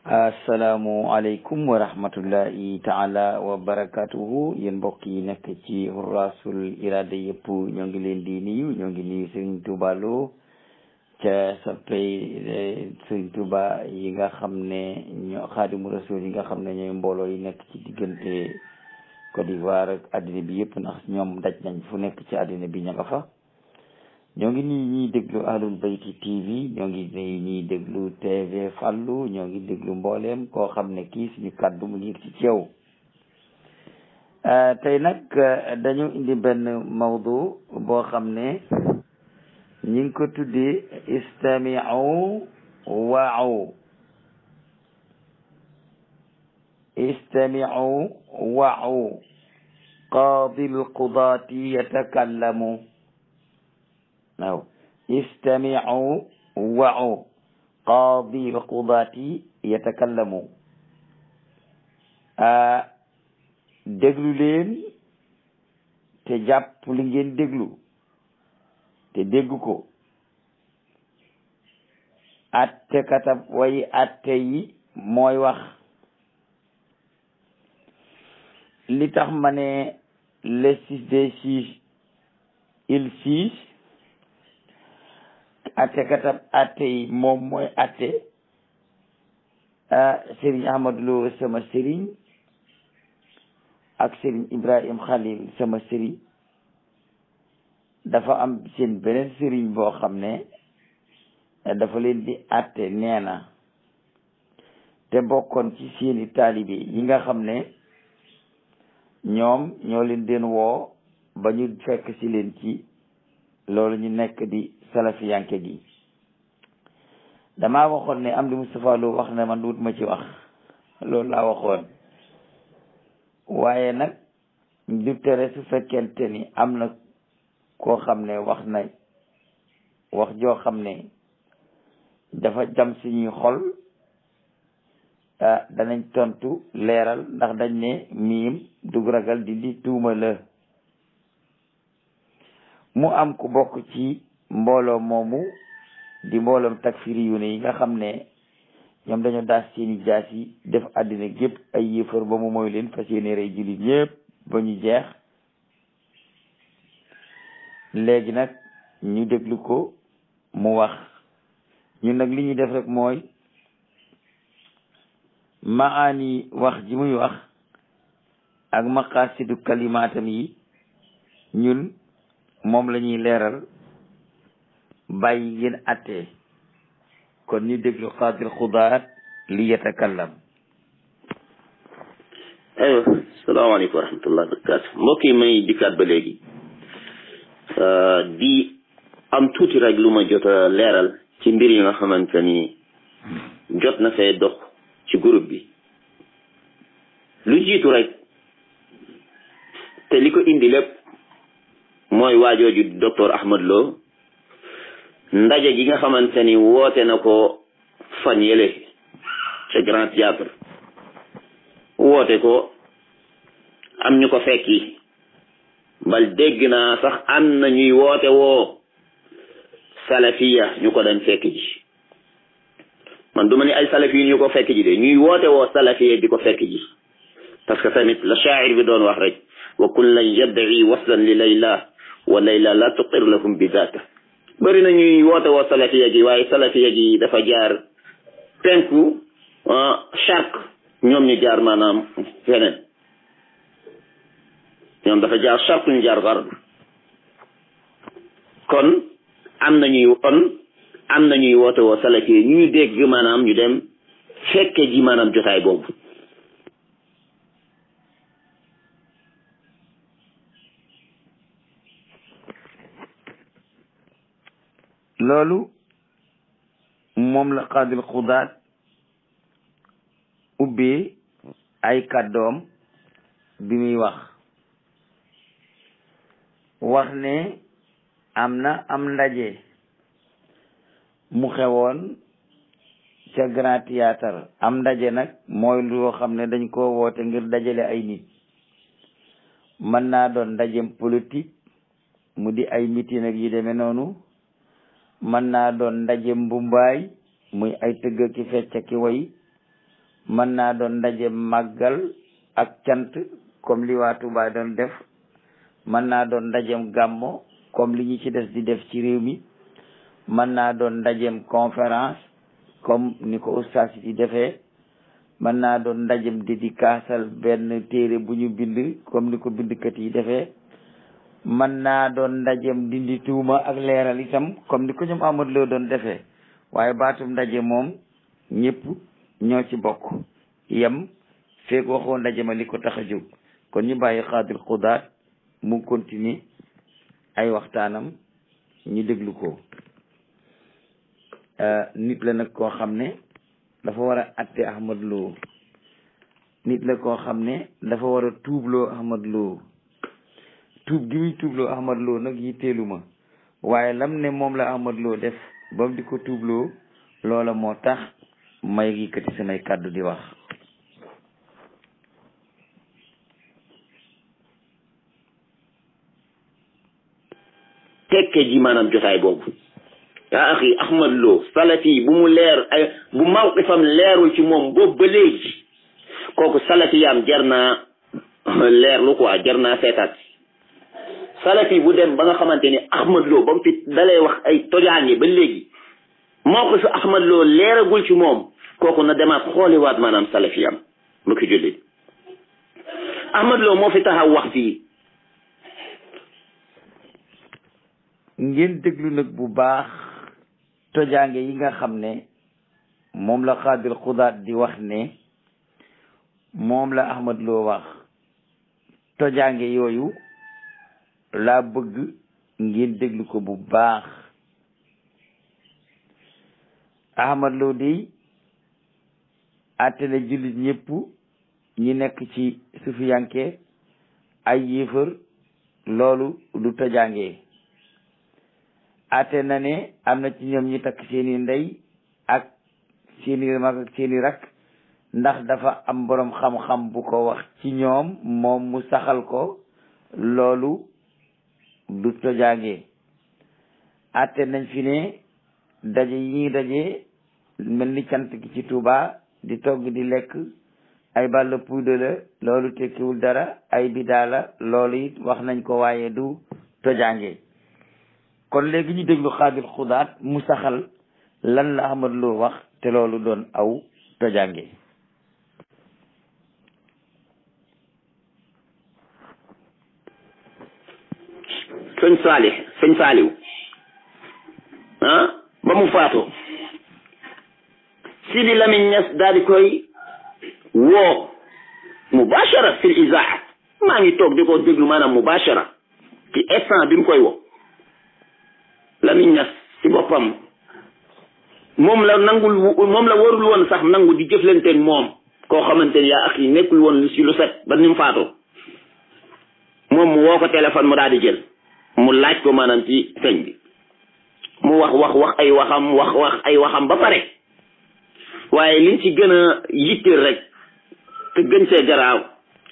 asalaamualeykum wa rahmatullahi taala wa barakatuhu yéen mbokk yi nekk ci Hurrasul Irada yëpp ñoo ngi leen di nuyu ñoo ngi nuyu Serigne Touba Lo ca sappay Serigne Touba yi nga xam ne ñoo Xaadimu Rasul yi nga xam ne ñooy mbooloo yi nekk ci diggante Côte d'Ivoire ak àddina bi yëpp ndax ñoom daj nañ fu nekk ci àddina bi ña nga fa ñoo ngi nii ñuy déglu Ahlul Bayti TV ñoo ngi nii ñuy déglu TV Fallou ñoo ngi déglu mbooleem koo xam ne kii suñu kàddu mu ngi ci yow tey nag dañu indi benn mawdu boo xam ne ñi ngi ko tuddee istami'u wa'u qaadil qudaati yatakallamu waaw istami'u wa'u qaadi al-qudaati yatakallamu déglu leen te jàpp li ngeen déglu te dégg ko atte katab way atte yi mooy wax li tax ma ne le 6 des 6 il 6 atte katab atte yi moom mooy atte Serigne Ahmadou Lo sama Serigne ak Serigne Ibrahim Khalil sama Serigne dafa am seen beneen Serigne boo xam ne dafa leen di atte nee na te bokkoon ci seeni taalibe yi nga xam ne ñoom ñoo leen den woo ba ñu fekk si leen ci loolu ñu nekk di salafiyanke gi damaa waxoon ne am di Moustapha Lo wax ne man duut ma ci wax loolu laa waxoon waaye nag du tere su fekkente ni am na koo xam ne wax na wax joo xam ne dafa jam suñuy xol danañ tontu leeral ndax dañ ne miim dug ragal di tuuma la mu am ku bokk ci mbooloo moomu di mbooloom takfiri yu ne yi nga xam ne ñoom dañoo daas seeni jaas yi def àddina gépp ay yéefar ba mu mooy leen fas yéene rey jullit ñépp ba ñu jeex léegi nag ñu déglu ko mu wax ñun nag li ñuy def rek mooy maani wax ji muy wax ak maqaasidu kalimaatam yi ñun moom la ñuy leeral bàyyi ngeen attee kon ñu déglu qaadil xudaat li yatakallam. aywa salaamaaleykum wa rahmatullah barakaatu mbokk yi may dikkaat ba léegi di am tuuti rek lu ma jot a leeral ci mbir yi nga xamante ni jot na fee dox ci groupe bi lu jiitu rek te li ko indi lépp mooy waajooju docteur Ahmad Lo ndaje gi nga xamante ni woote na ko fan yële ca Grand Théâtre woote ko am ñu ko fekki bal dégg naa sax am na ñuy woote woo salafiya ñu ko dañ fekk ji man duma ni ay salafiya ñu ko fekk ji de ñuy woote woo salafiya di ko fekk ji parce que tamit la shaa'ir bi doon wax rek wa kullan yad'i waslan li layla wa layla la tuqir lahum bi zaata bëri na ñuy woote woo salafiya gi waaye salafiya gi dafa jaar penku charq ñoom ñu jaar maanaam feneen ñoom dafa jaar charq ñu jaar garb kon am na ñuy woote woo salafiya ñu dégg maanaam ñu dem fekke ji maanaam jotaay boobu loolu moom la qaadil xudaat ubbee ay kàddoom bi muy wax ne am ndaje mu xewoon ca Grand Théâtre am ndaje nag mooy loo xam ne dañ ko woote ngir dajale ay nit mën naa doon ndajem politique mu di ay meeting ak yi demee noonu mën naa doon ndaje mbumbaay muy ay tëgg ki fecc ki way mën naa doon ndaje màggal ak cant comme li waa Touba doon def, mën naa doon ndajem gàmmo comme li ñu ci des di def ci réew mi, mën naa doon ndajem conférence comme ni ko ustaas yi di defee, mën naa doon ndajem dédicaasal benn téere bu ñu bind comme ni ko bindkat yi defee, mën naa doon ndajem dindi tuuma ak leeral itam comme ni ko ñoom Amadou Lo doon defee. waaye baatum ndaje moom ñëpp ñoo ci bokk yem feeg waxoo ndaje ma li ko tax a jóg. kon ñu bàyyi xaadir xudaat mu continue ay waxtaanam ñu déglu ko. nit la nag koo xam ne dafa war a atte Ahmad Lo, nit la koo xam ne dafa war a tuubloo Ahmad Lo. tuub gi muy tuubloo Ahmad Lo nag yitteelu ma, waaye lam ne moom la Ahmad Lo def ba mu di ko tuubloo loola moo tax may yëkkati samay kàddu di wax. tekke ji maanaam jotaay boobu yaa axi Ahmad Lo salafi bu mu leer ay bu mawqifam leerul ci moom boobu ba léegi kooku salafiyaam jar naa leerlu quoi, jar naa seetaat. salafi bu dem ba nga xamante ni Ahmad Lo ba mu fi dalay wax ay tojaange ba léegi mawqifu Ahmad Lo leeragul ci moom, kooku na demaat xooliwaat maanaam salafiyaam mu ko jullit. Ahmad Lo moo fi taxaw wax fii. ngeen déglu nag bu baax tojaange yi nga xam ne moom la xaadir xudaat di wax ne moom la Ahmad Lo wax. tojaange yooyu laa bëgg ngeen déglu ko bu baax. Ahmad Lo di àttale jullit ñëpp ñi nekk ci sufiyanke ay yéefar, loolu du tojaange. àtte na ne am na ci ñoom ñi takk seeni ndey ak seeni mag ak seeni rak ndax dafa am boroom xam-xam bu ko wax ci ñoom moom mu saxal ko, loolu du tojaange. àtte nañ fi ne daje yi ñuy daje mel ni cant gi ci Touba di togg di lekk ay bàll puude la, loolu tekkiwul dara, ay bidaa la, loolu it wax nañ ko waaye du tojaange. kon léegi ñu déglu xaadir xudaat mu saxal lan la Ahmad Lo wax te loolu doon aw tojaange. sëñ Saaliw ba mu faatoo Sidi Lamine Niass daal di koy woo mubashara fil izaa, maa ngi toog di ko déglu maanaam mubashara ci instant bi mu koy woo. Lamine Niass ci boppam moom la warul woon sax nangu di jëflanteen moom koo xamante ni yaa ak yi nekkul woon lu si lu set ba ni mu faatoo. moom mu woo ko téléphone mu daal di jël, mu laaj ko maanaam ci sëñ bi, mu wax ay waxam ba pare. waaye liñ ci gën a yitteel rek te gën see garaaw,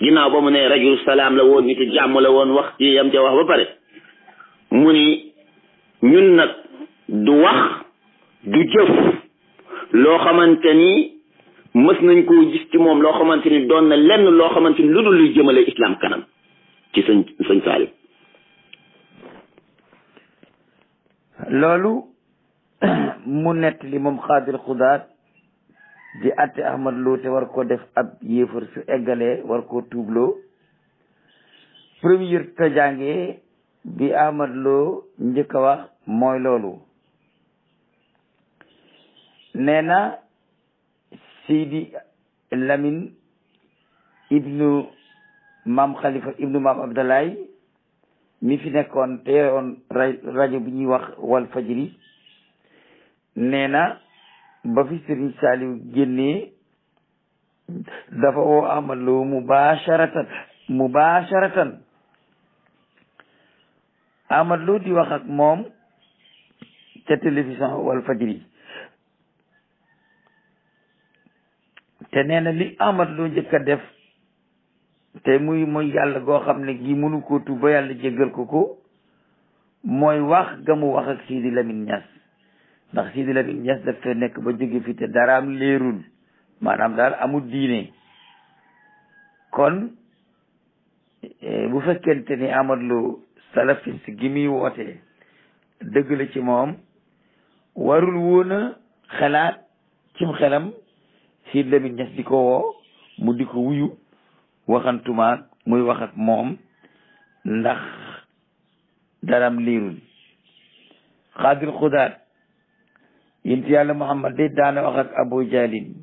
ginnaaw ba mu ne rajul salaam la woon, nit jàmm la woon, wax ci yam ca wax ba pare, mu ni ñun nag du wax du jëf loo xamante ni mës nañ koo gis ci moom loo xamante ni doon na lenn loo xamante ni lu dul luy jëmale islam kanam ci sëñ Saaliw. loolu mu nett li moom xaadir xudaat di atte Ahmad Lo te war ko def ab yéefar su eggalee war koo tuubloo. première tojaange bi Ahmad Lo njëkk a wax mooy loolu. nee na Seydi Lamine ibnu maam Khalifa ibnu maam Abdalaay mi fi nekkoon te yoroon rajo bi ñuy wax wal fajri, nee na ba fi Sëriñ Saaliw génnee dafa woo Ahmad Lo mubasharatan Ahmad Lo di wax ak moom ca télévision wal fajri. te nee na li Ahmad Lo njëkk a def te muy yàlla goo xam ne gi mënu ko tuub ba yàlla jéggal ko mooy wax ga mu wax ak Sidi Lamine Niass. ndax Sidi Lamine Niass daf fee nekk ba jóge fi te daraam leerul, maanaam daal amul diine. kon bu fekkente ni Ahmad Lo salafiste gi muy woote dëgg la ci moom warul woon a xalaat cim xelam Sidy Lamine Niass di ko woo mu di ko wuyu waxantumaak muy wax ak moom ndax daram liirul. Xaadir Xudaat yonent yàlla Muhammad de daana wax ak Abu Jahlin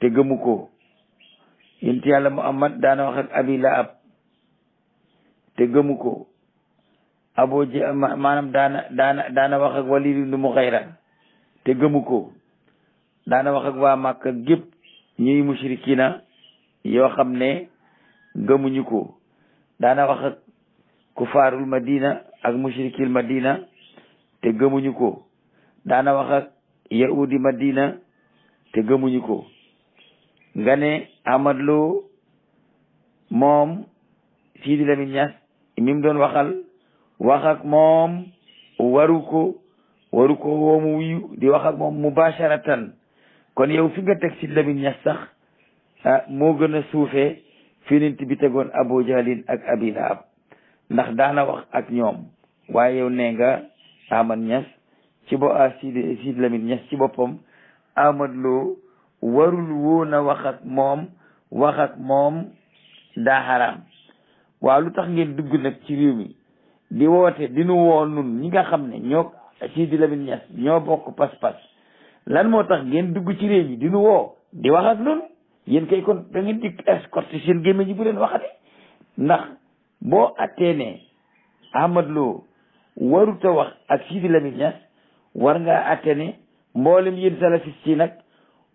te gëmu ko. yonent yàlla Muhammad daana wax ak Abi Lahab te gëmu ko. maanaam daana wax ak Walid ibn Mughira te gëmu ko. daana wax ak waa Màkka gépp ñuy mushrikina yoo xam ne gëmuñu ko. daana wax ak kufaarul Madina ak mushrikil Madina te gëmuñu ko. daana wax ak yahudi Madina te gëmuñu ko. nga ne Ahmad Lo moom Sidy Lamine Niass mi mu doon waxal wax ak moom waru ko woo mu wuyu di wax ak moom mubasharatan. kon yow fi nga teg Sidy Lamine Niass sax moo gën a suufee fi nit bi tegoon Abu Jahlin ak Abi Lahab ndax daana wax ak ñoom. waaye yow nee nga Ahmad Niass Sidy Lamine Niass ci boppam Ahmad Lo warul woon a wax ak moom daa xaraam. waaw lu tax ngeen dugg nag ci réew mi di woote dinu woo nun ñi nga xam ne ñoo Sidy Lamine Niass ñoo bokk pas-pas lan moo tax ngeen dugg ci réew mi dinu woo di wax ak nun yéen kay kon da ngeen di escorter seen gémmiñ ji bu leen waxate. ndax boo attee ne Ahmad Lo warut a wax ak Sidy Lamine Niass war ngaa atte ne mboolem yéen salafiste yi nag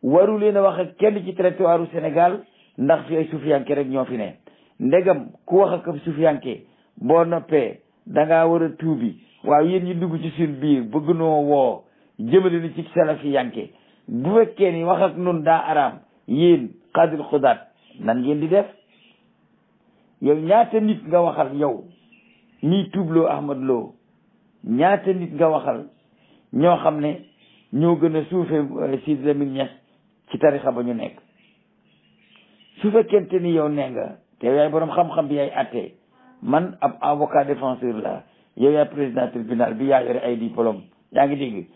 waru leen a wax ak kenn ci territoire Sénégal ndax fi ay sufiyanke rek ñoo fi ne. ndegam ku wax ak ab sufiyanke boo noppee dangaa war a tuubi. waaw yéen ñi dugg ci suñ biir bëgg noo woo jëmale ni ci salafiyanke bu fekkee ni wax ak nun daa araam yéen Xaadir Xudaat nan ngeen di def? yow ñaata nit nga waxal yow nii tuubloo Ahmad Lo ñaata nit nga waxal ñoo xam ne ñoo gën a suufe Sidy Lamine Niass ci tarixa ba ñu nekk? su fekkente ni yow nee nga te yaay borom xam-xam bi yaay atte, man ab avocat défenseur la, yow yaay président tribunal bi, yaa yore ay diplôme, yaa ngi dégg.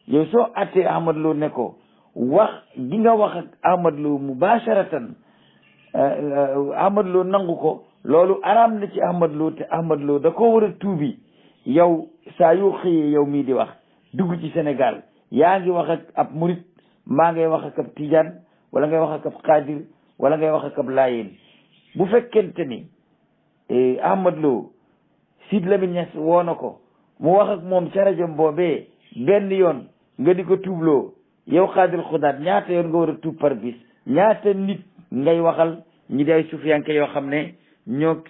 yow soo attee Ahmad Lo ne ko wax gi nga wax ak Ahmad Lo mubasharatan Ahmad Lo nangu ko, loolu araam na ci Ahmad Lo, te Ahmad Lo da ko war a tuubi. yow saa yoo xëyee yow mii di wax dugg ci Sénégal yaa ngi wax ak ab murit, maa ngay wax ak ab tijaan, wala ngay wax ak ab xaadir, wala ngay wax ak ab laayeen. bu fekkente ni Ahmad Lo Sidy Lamine Niass woo na ko mu wax ak moom ca rajo boobee benn yoon nga di ko tuubloo, yow Xaadir Xudaat ñaata yoon nga war a tuub par bis? ñaata nit ngay waxal ñi day sufiyanke yoo xam ne ñoo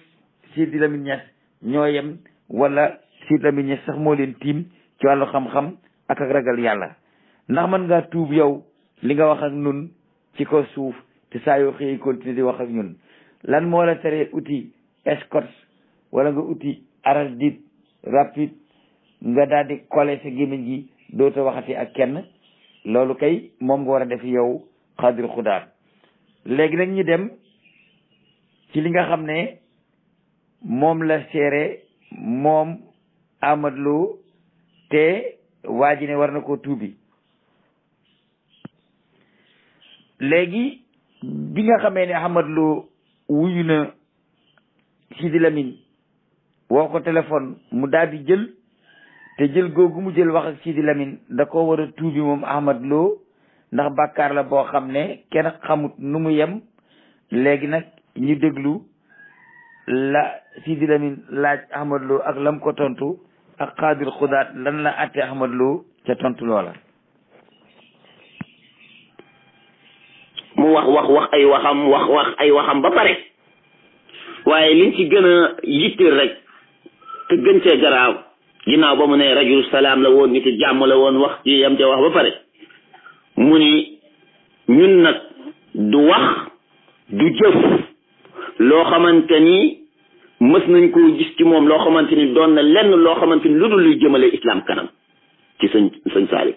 Sidy Lamine Niass ñoo yem, wala Sidy Lamine Niass sax moo leen tiim ci wàllu xam-xam ak ragal yàlla? ndax mën ngaa tuub yow li nga wax ak nun ci ko suuf te saa yoo xëy continuer di wax ak ñun? lan moo la tere outil escorte wala nga outil araldite rapide nga daal di coller sa gémmiñ gi doota waxati ak kenn? loolu kay moom nga war a def yow Xaadir Xudaat. léegi nag ñu dem ci li nga xam ne moom la seere moom Ahmad Lo te waa ji ne war na koo tuubi. léegi bi nga xamee ne Ahmad Lo wuyu na Sidy Lamine woo ko téléphone mu daal di jël, te jël googu mu jël wax ak Sidy Lamine da ko war a tuubi moom Ahmad Lo, ndax bàkkaar la boo xam ne kenn xamut nu mu yem. léegi nag ñu déglu la Sidy Lamine laaj Ahmad Lo ak lam ko tontu, ak Xaadir Xudaat lan la àtte Ahmad Lo ca tontu loola. mu wax ay waxam ba pare, waaye liñ ci gën a yitteel rek te gën cee garaaw, ginnaaw ba mu ne rajul salaam la woon, nit jàmm la woon, wax ci yam ca wax ba pare, mu ni ñun nag du wax du jëf loo xamante ni mës nañ koo gis ci moom loo xamante ni doon na lenn loo xamante ni lu dul luy jëmale islam kanam ci sëñ Saaliw.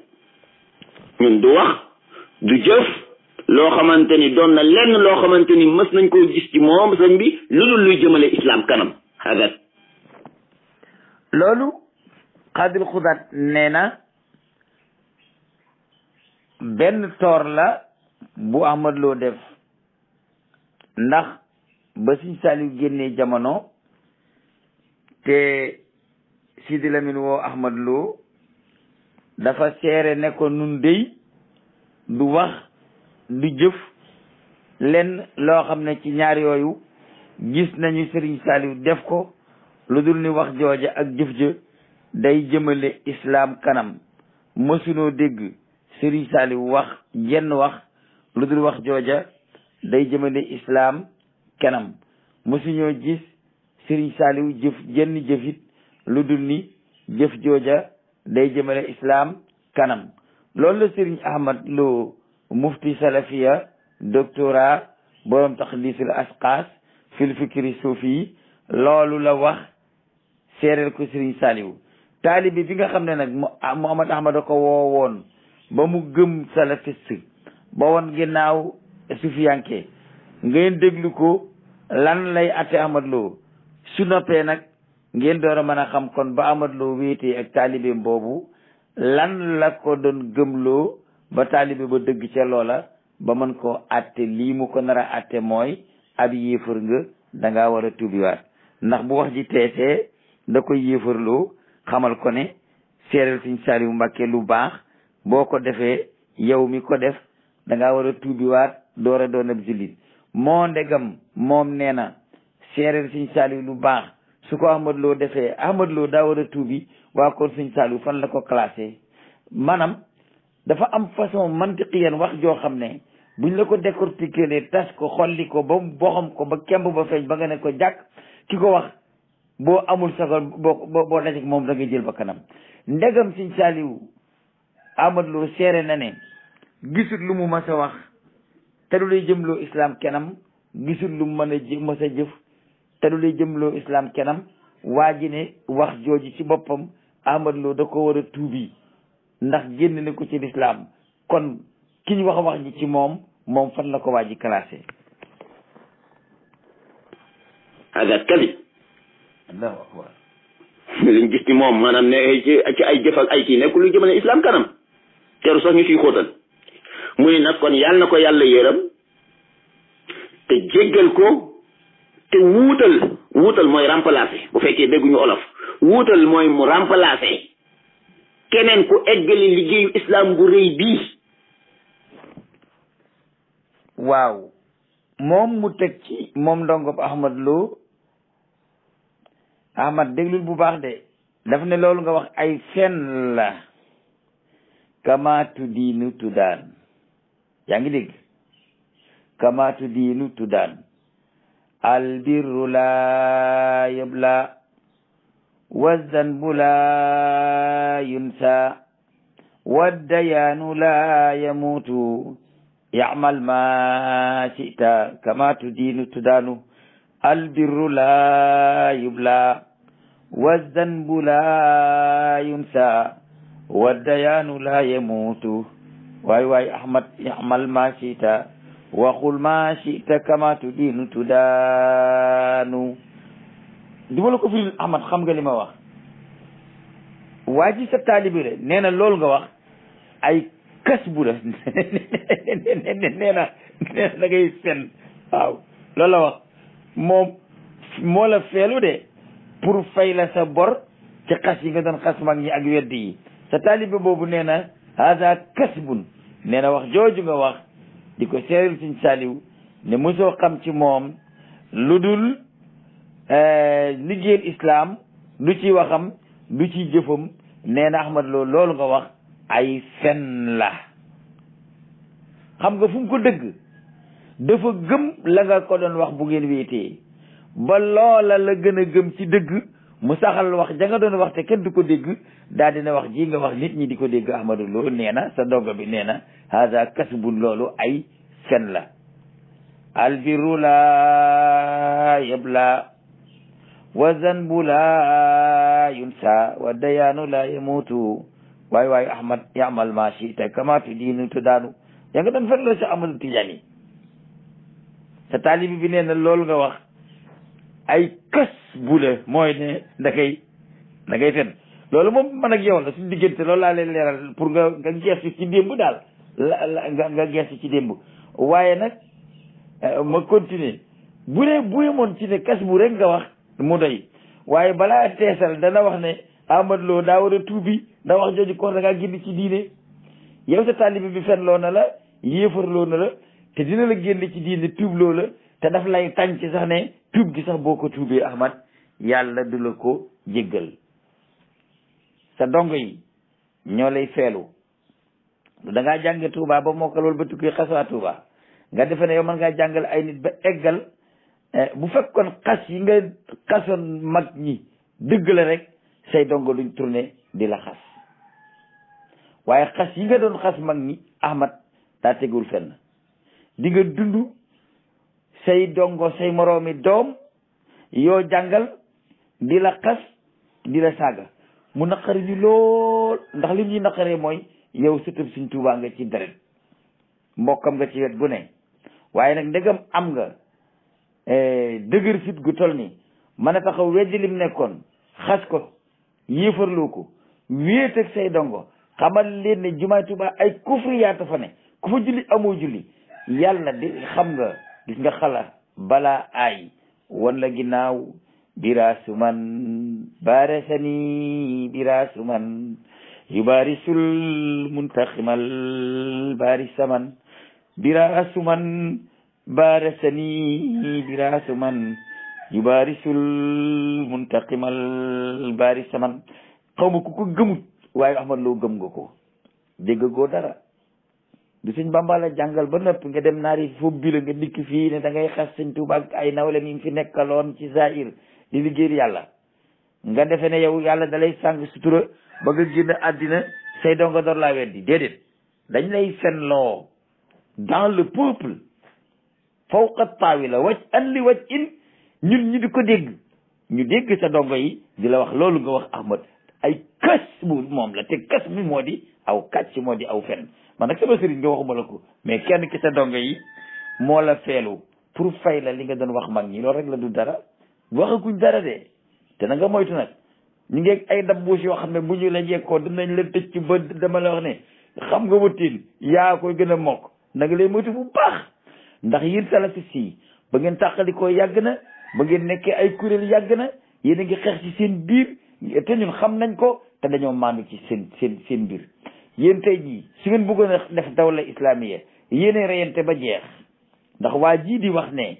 ñun du wax du jëf loo xamante ni doon na lenn loo xamante ni mës nañ koo gis ci moom sëñ bi lu dul luy jëmale islam kanam hagat loolu xaadil xudaat nee na benn toor la bu Ahmad Lo def ndax ba Sëñ Saaliw génnee jamono te Sidi Lamine woo Ahmad Lo dafa seere ne ko nun dey du wax du jëf lenn loo xam ne ci ñaar yooyu gis nañu Sëriñ Saaliw def ko lu dul ni wax jooja ak jëf ja day jëmale islam kanam mësunoo dégg Sëriñ Saaliw wax jenn wax lu dul wax jooja day jëmale islam kanam mësuñoo gis Sëriñ Saaliw jëf jenn jëfit lu dul ni jëf jooja day jëmale islam kanam loolu la Sëriñ Ahmad Lo mufti salafiya doctorat borom taxdiisul asqaas fil fikri suufi loolu la wax seereel ko Sëriñ Saaliw taalibi bi nga xam ne nag Muhammad Ahmad a ko woowoon ba mu gëm salafiste ba woon ginnaaw sufiyanke ngeen déglu ko lan lay atte Ahmad Lo su noppee nag ngeen door a mën a xam kon ba Ahmad Lo wéetee ak taalibeem boobu lan la ko doon gëmloo ba taalibe ba dëgg ca loola ba mën koo atte lii mu ko nar a atte mooy ab yéefar nga dangaa war a tuubiwaat ndax bu wax ji teesee da koy yéefarloo xamal ko ne seereel Sëñ Saaliw Mbàkke lu baax boo ko defee yow mi ko def dangaa war a tuubiwaat door a doon ab jullit moo ndegam moom nee na seereel Sëñ Saaliw lu baax su ko Ahmad Lo defee Ahmad Lo daa war a tuubi waa kon Sëñ Saaliw fan la ko classé maanaam dafa am façon mantiqiyan wax joo xam ne buñ la ko décortiquer tas ko xolli ko ba boxam ko ba kemb ba feeñ ba nga ne ko jàkk ki ko wax boo amul sago boo dajek moom da nga jël ba kanam ndegam Sëñ Saaliw Ahmad Lo seere na ne gisul lu mu mas a wax te du lay jëmloo islam kenam gisul lu mu mën a mas a jëf te du lay jëmloo islam kenam waa ji ne wax jooju ci boppam Ahmad Lo da ko war a tuubi ndax génn na ko ci lislaam kon ki ñu wax ji ci moom fan la ko waa ji classé hagat kali allahu akbar liñ gis ci moom maanaam ne ci ay jëf ak ay kii nekkul lu jëmale islam kanam teeru sax ñu ciy xóotal mu ni nag kon yàlla na ko yàlla yërëm te jéggal ko te wuutal mooy remplacer bu fekkee dégguñu olof wuutal mooy mu remplacer keneen ku eggali liggéeyu islam bu rëy bii waaw moom mu teg ci moom ndongob Ahmad Lo Ahmad déglul bu baax de daf ne loolu nga wax ay fen la kamaatu diinu tuddaan yaa ngi dégg kamaatu diinu tuddaan albirru laa yabla wazanbu laa yunsa waddayaanu laa yamuutu ya'mal ma shi'ta kamaatu diinu tuddaanu albirru laa yubla wazanbu laa yunsa waddayaanu laa yamuutu waay Ahmad ya'mal ma shi'ta waxul ma shi'ta kama tudiinu tudaanu di ma la ko firil Ahmad xam nga li ma wax waa ji sa taalibi la nee na loolu nga wax ay kas bu la nee na da ngay fen waaw loolu la wax moom moo la feelu de pour fay la sa bor ci xas yi nga doon xas mag ñi ak weddi yi sa taalibi boobu nee na haza kasbun nee na wax jooju nga wax di ko seeril Sëñ Saaliw ne mosoo xam ci moom lu dul liggéeyal islam du ci waxam du ci jëfam nee na Ahmad Lo loolu nga wax ay fen la xam nga fu mu ko dëgg dafa gëm la nga ko doon wax bu ngeen wéetee ba loola la gën a gëm ci dëgg mu saxal wax ja nga doon wax te kenn du ko dégg daal dina wax ji nga wax nit ñi di ko dégg Ahmad Lo nee na sa ndongo bi nee na haza kasbun loolu ay fen la albiru la yabla wa zanbu la yunsa wa dayaanu la yamutu waay Ahmad ya'mal ma shi'ta kama tudiinu tudaanu yaa nga doon fenloo Cheikh Ahmadou Tidiane yi sa taalibi bi nee na loolu nga wax ay kas bu la mooy ne da ngay fen loolu moom man ak yow la suñu diggante loolu laa leen leeral pour nga gestu ci démb daal nga gestu ci démb waaye nag ma continuer bu dee bu yemoon ci ne kas bu rek nga wax mu doy waaye balaa teesal dana wax ne Ahmad Lo daa war a tuubi da wax jooju kon da ngaa génn ci diine yow sa taalibi bi fen loo na la yéefarloo na la te dina la génn ci diine tuubloo la te daf lay tànc sax ne tuub gi sax boo ko tuubee Ahmad yàlla du la ko jéggal sa dongo yi ñoo lay feelu da ngaa jànge Touba ba moo ko loolu ba tukki xaswaa Touba nga defe ne yow mën ngaa jàngal ay nit ba eggal bu fekkoon xas yi nga xasoon mag ñi dëgg la rek say dongo duñ tourné di la xas waaye xas yi nga doon xas mag ñi Ahmad daa tegul fenn di nga dund say dongo say moroomi doom yoo jàngal di la xas di la saaga mu naqari ñu lool ndax li ñuy naqaree mooy yow sëtëb Sëñ Tuubaa nga ci deret mbokkam nga ci wet gu ne waaye nag ndegam am nga dëgër fit gu tol ni mën a taxaw weddi lim nekkoon xas ko yéefarloo ko wéet ak say dongo xamal leen ne jumaay Tuubaa ay kufriyaata fa ne ku fa julli amoo julli yàlla di xam nga gis nga xala balaa ay wan la ginnaaw biraasu man baarasani biraasu man yubaarisul muntaximal baarisaman biraasu man baarasani biraasu man yubaarisul muntaximal baarisaman xaw ma ku ko gëmut waaye Ahmad Lo gëm nga ko dégg goo dara du Sëñ Bamba la jàngal ba noppi nga dem naari foofu bi la nga dikk fii ne da ngay xas Sëñ Tuubaa ak ay nawle mi fi nekkaloon ci Zaïr di liggéeyal yàlla nga defe ne yow yàlla dalay sàng sutura ba nga génn àddina say donga door laa weddi déedéet dañ lay fenloo dans le peuple fawqa taawi la waj an li waj in ñun ñu di ko dégg ñu dégg sa dongo yi di la wax loolu nga wax Ahmad ay kas bu moom la te kas bi moo di aw kàcc moo di aw fen man nag sama sëriñ nga waxuma la ko mais kenn ki sa dongo yi moo la feelu pour fay la li nga doon wax mag ñi loolu rek la du dara waxaguñ dara de te na nga moytu nag ñu ngi ay dabbuus yoo xam ne bu ñu la jekkoo dinañ la tëj ci ba dama la wax ne xam nga wëttiin yaa koy gën a mokk na nga lay moytu bu baax ndax yéen salafis yi ba ngeen tàqalikoo yàgg na ba ngeen nekkee ay kuréel yàgg na yéen a ngi xeex ci seen biir te ñun xam nañ ko te dañoo maandu ci seen biir yéen tey jii su ngeen bëggoon a def dawla islamiya yéenay reyante ba jeex ndax waa jii di wax ne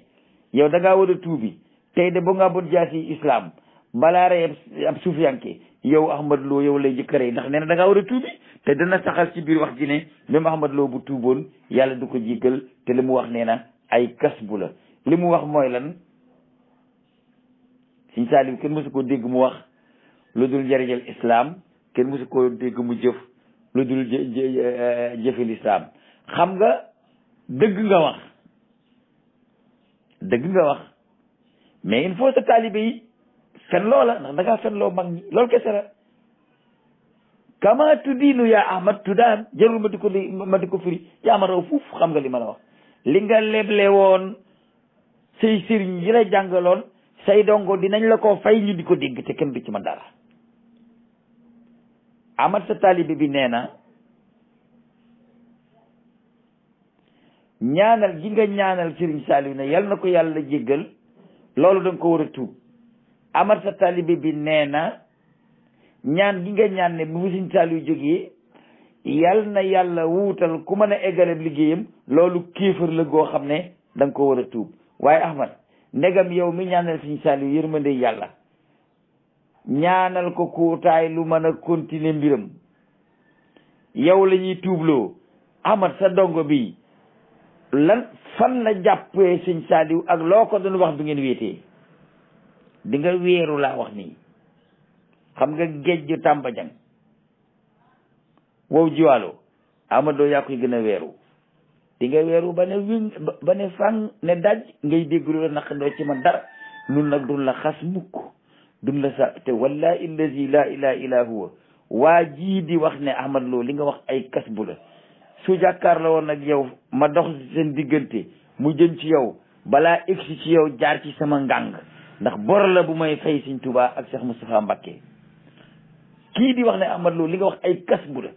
yow da ngaa war a tuubi tey de ba ngaa bon jaasi islam balaa rey ab suufiyanke yow Ahmad Lo yow lay jëkk rey ndax nee na da ngaa war a tuubi te dana saxal ci biir wax ji ne même Ahmad Lo bu tuuboon yàlla du ko jéggal te li mu wax nee na ay kas bu la li mu wax mooy lan Sëñ Saaliw kenn mësu ko dégg mu wax lu dul njëriñal islam kenn mësu ko dégg mu jëf lu dul jëfil islam xam nga dëgg nga wax mais il faut sa taalibe yi fen loola ndax da ngaa fen loo mag ñi loolu kese la kama tuddiinu yaa Ahmad tuddaan jarul ma di ko firi yaa ma raw fuuf xam nga li ma la wax li nga leble woon say sëriñ yi la jàngaloon say dongo dinañ la ko fay ñu di ko dégg te kenn du ci man dara Ahmad sa taalibe bi nee na ñaanal gi nga ñaanal Sëriñ Saaliw ne yal na ko yàlla jéggal loolu da nga ko war a tuub Ahmad sa taalibe bi nee na ñaan gi nga ñaan ne bu Sëriñ Saaliw jógee yal na yàlla wuutal ku mën a eggale liggéeyam loolu kéefër la goo xam ne da nga ko war a tuub waaye Ahmad ndegam yow mi ñaanal Sëriñ Saaliw yërmande yàlla ñaanal ko kuutaay lu mën a continuer mbiram yow la ñuy tuubloo Ahmad sa dongo bi lan fan la jàppee Sëriñ Saaliw ak loo ko doon wax bi ngeen wéetee di nga wéeru laa wax nii xam nga géej ju tàmbajang wow jiwaalo Ahmad Lo yaa koy gën a weeru di nga weeru ba ne win ba ne fang ne daj ngay dégg lu la naqandoo ci man dara nun nag dun la xas mukk dun la sa te wallahi allazi la ilaha illa huwa waa jii di wax ne Ahmad Lo li nga wax ay kas bu la su jàkkaarloo woon ak yow ma dox seen diggante mu jëm ci yow balaa egsi ci yow jaar ci sama ngàng ndax bor la bu may fay Sëñ Tuubaa ak Cheikh Moustapha Mbacké kii di wax ne Ahmad Lo li nga wax ay kas bu la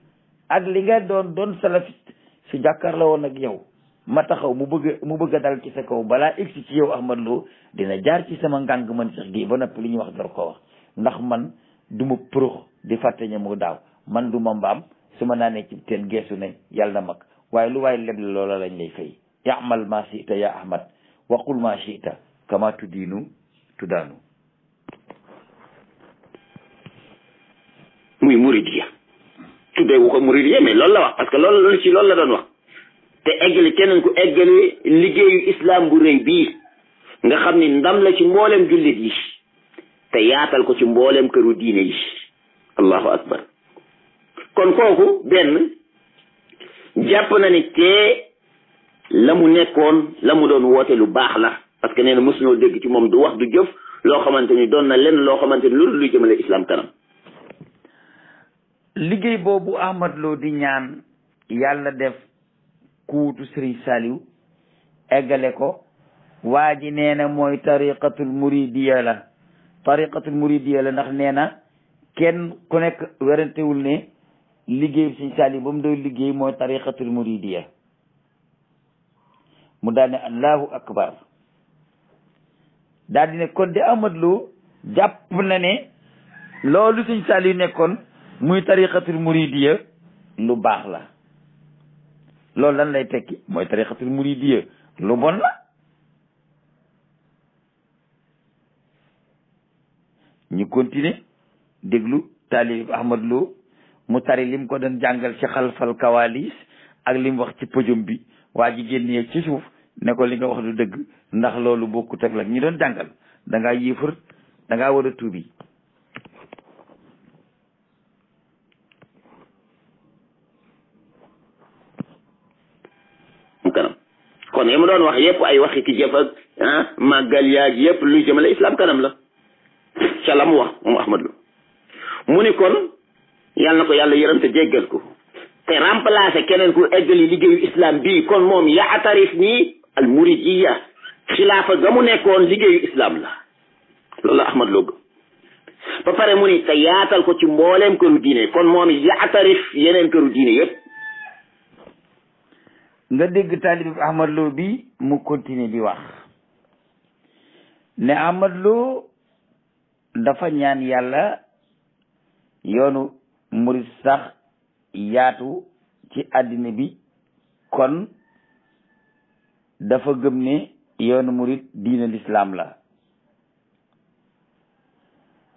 ak li nga doon salafiste su jàkkaarloo woon ak yow ma taxaw mu bëgg a dal ci sa kaw balaa egsi ci yow Ahmad Lo dina jaar ci sama ngàng man Cheikh gi ba noppi li ñuy wax door ko wax ndax man du ma përux di fàtte ña mu daaw man du ma mbaam su ma naanee ci teen geesu ne yàlla na mag waaye lu waaye leble loola lañ lay fay ya'mal ma shi'ta ya Ahmad wa qul ma shi'ta kama tudiinu tudaanu. muy muridiya tuddee wu ko muridiya mais loolu la wax parce que loolu la doon wax te eggali keneen ku eggali liggéeyu islam bu rëy bii nga xam ni ndam la ci mboolem jullit yi te yaatal ko ci mboolem këru diine yi allahu akbar kon kooku benn jàpp na ni te la mu nekkoon la mu doon woote lu baax la parce que nee na mosuñoo dégg ci moom du wax du jëf loo xamante ni doon na lenn loo xamante ni loolu luy jëmale islam kanam. liggéey boobu Ahmad Lo di ñaan yàlla def kuutu Serigne Saliou eggale ko waa ji nee na mooy tariqatul muridiya la ndax nee na kenn ku nekk werantewul ne liggéey Serigne Saliou ba mu doon liggéey mooy tariqatul muridiya mu daal ne allahu akbar daal di ne kon de Ahmad Lo jàpp na ne loolu Serigne Saliou nekkoon muy tariqatul muridiya lu baax la loolu lan lay tekki mooy tariqatul muridiya lu bon la ñu continuer déglu taalib Ahmad Lo mu tari lim ko doon jàngal ci xalfal kawalis ak lim wax ci podium bi waa ji génnee ci suuf ne ko li nga wax du dëgg ndax loolu bokkut ak la ñi doon jàngal da ngaa yéefar da ngaa war a tuubi kanam kon yi mu doon wax yëpp ay waxi ci jëf ak màggal yaag yëpp luy jëmale islam kanam la ca la mu wax moom Ahmad Lo mu ni kon yàlla na ko yàlla yërëm te jéggal ko te remplacer keneen ku eggali liggéeyu islam bii kon moom yaatarif nii al muridiya xilaafa ga mu nekkoon liggéeyu islam la loolu la Ahmad Lo ba pare mu ni te yaatal ko ci mbooleem këru diine kon moom yaatarif yeneen këru diine yëpp. nga dégg taalib Ahmad Lo bi mu continuer di wax ne Ahmad Lo dafa ñaan yàlla yoonu murid sax yaatu ci àddina bi kon dafa gëm ne yoonu murid diina l'islam la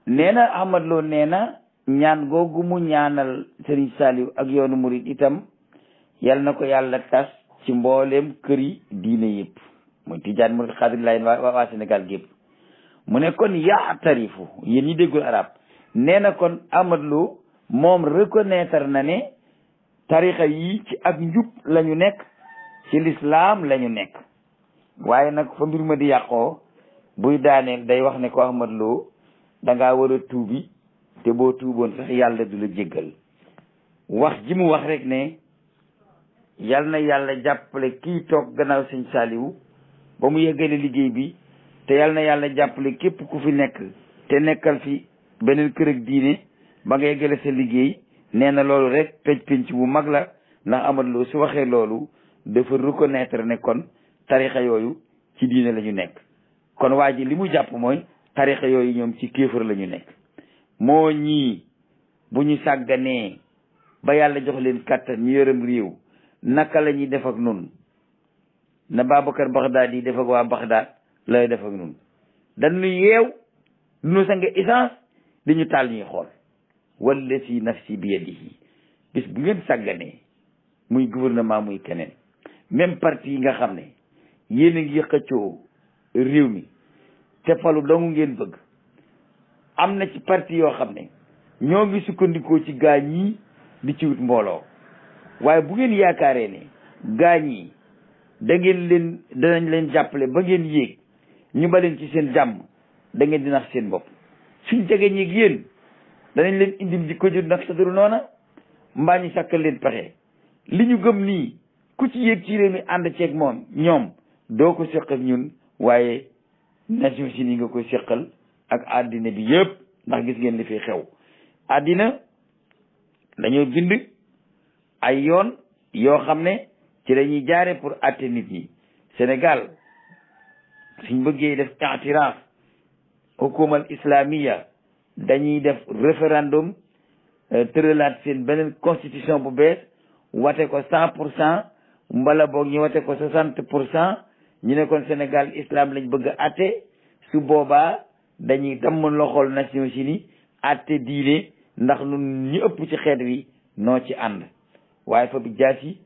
nee na Ahmad Lo nee na ñaan googu mu ñaanal Serigne Saliou ak yoonu murid itam yal na ko yàlla tas ci mbooleem kër yi diine yëpp muy tijaan murid xaadir laay waa Sénégal gépp mu ne kon yaatarifu yéen ñi déggul arab nee na kon Ahmad Lo moom reconnaître na ne tarixa yi ci ak njub la ñu nekk ci l'islam la ñu nekk waaye nag fa mbir ma di yàqoo buy daaneel day wax ne ko Ahmad Lo da ngaa war a tuubi te boo tuuboon sax yàlla du la jéggal wax ji mu wax rek ne yal na yàlla jàppale kii toog gannaaw Sëñ Saliou ba mu yeggale liggéey bi te yal na yàlla jàppale képp ku fi nekk te nekkal fi beneen kër ak diine ba nga yeggale sa liggéey nee na loolu rek tëj penc bu mag la ndax Ahmad Lo su waxee loolu dafa reconnaître ne kon tarixa yooyu ci diine la ñu nekk kon waa ji li mu jàpp mooy tarixa yooyu ñoom ci kéefër la ñu nekk moo ñii bu ñu sàgganee ba yàlla jox leen kàttan ñu yërëm réew naka la ñuy def ak nun na Babacar Baghdadi def ak waa Baghdad lay def ak nun dañu yeew du ñu sange essence di ñu taal ñuy xool wallati nafsi bi yadihi bis bu ngeen sàgganee muy gouvernement muy keneen même parti yi nga xam ne yéen a ngi xëccoo réew mi te falu dong ngeen bëgg am na ci parti yoo xam ne ñoo ngi sukkandikoo ci gaañ yi di ci wut mbooloo waaye bu ngeen yaakaaree ne gaañ yi danañ leen jàppale ba ngeen yéeg ñu baleen ci seen jàmm da ngeen di nax seen bopp suñ jege ñeeg yéen danañ leen indil jikko ju nag sa duru noona mbaa ñu sàkkal leen pexe li ñu gëm nii ku ci yéeg ci réew mi ànd ceeg moom ñoom doo ko seq ak ñun waaye Nations Unies nga koy seqal ak àddina bi yëpp ndax gis ngeen li fi xew àddina dañoo bind ay yoon yoo xam ne ci lañuy jaare pour àtte nit ñi Sénégal suñ bëggee def i'tiraaf hukumal islamiya dañuy def référendum tëralaat seen beneen constitution bu bees wate ko 100% mbala boog ñu wate ko 60% ñu ne kon Sénégal islam lañ bëgg a atte su boobaa dañuy damm loxol Nations Unies atte diine ndax nun ñu ëpp ci xeet wi noo ci ànd waaye fa bi jaasi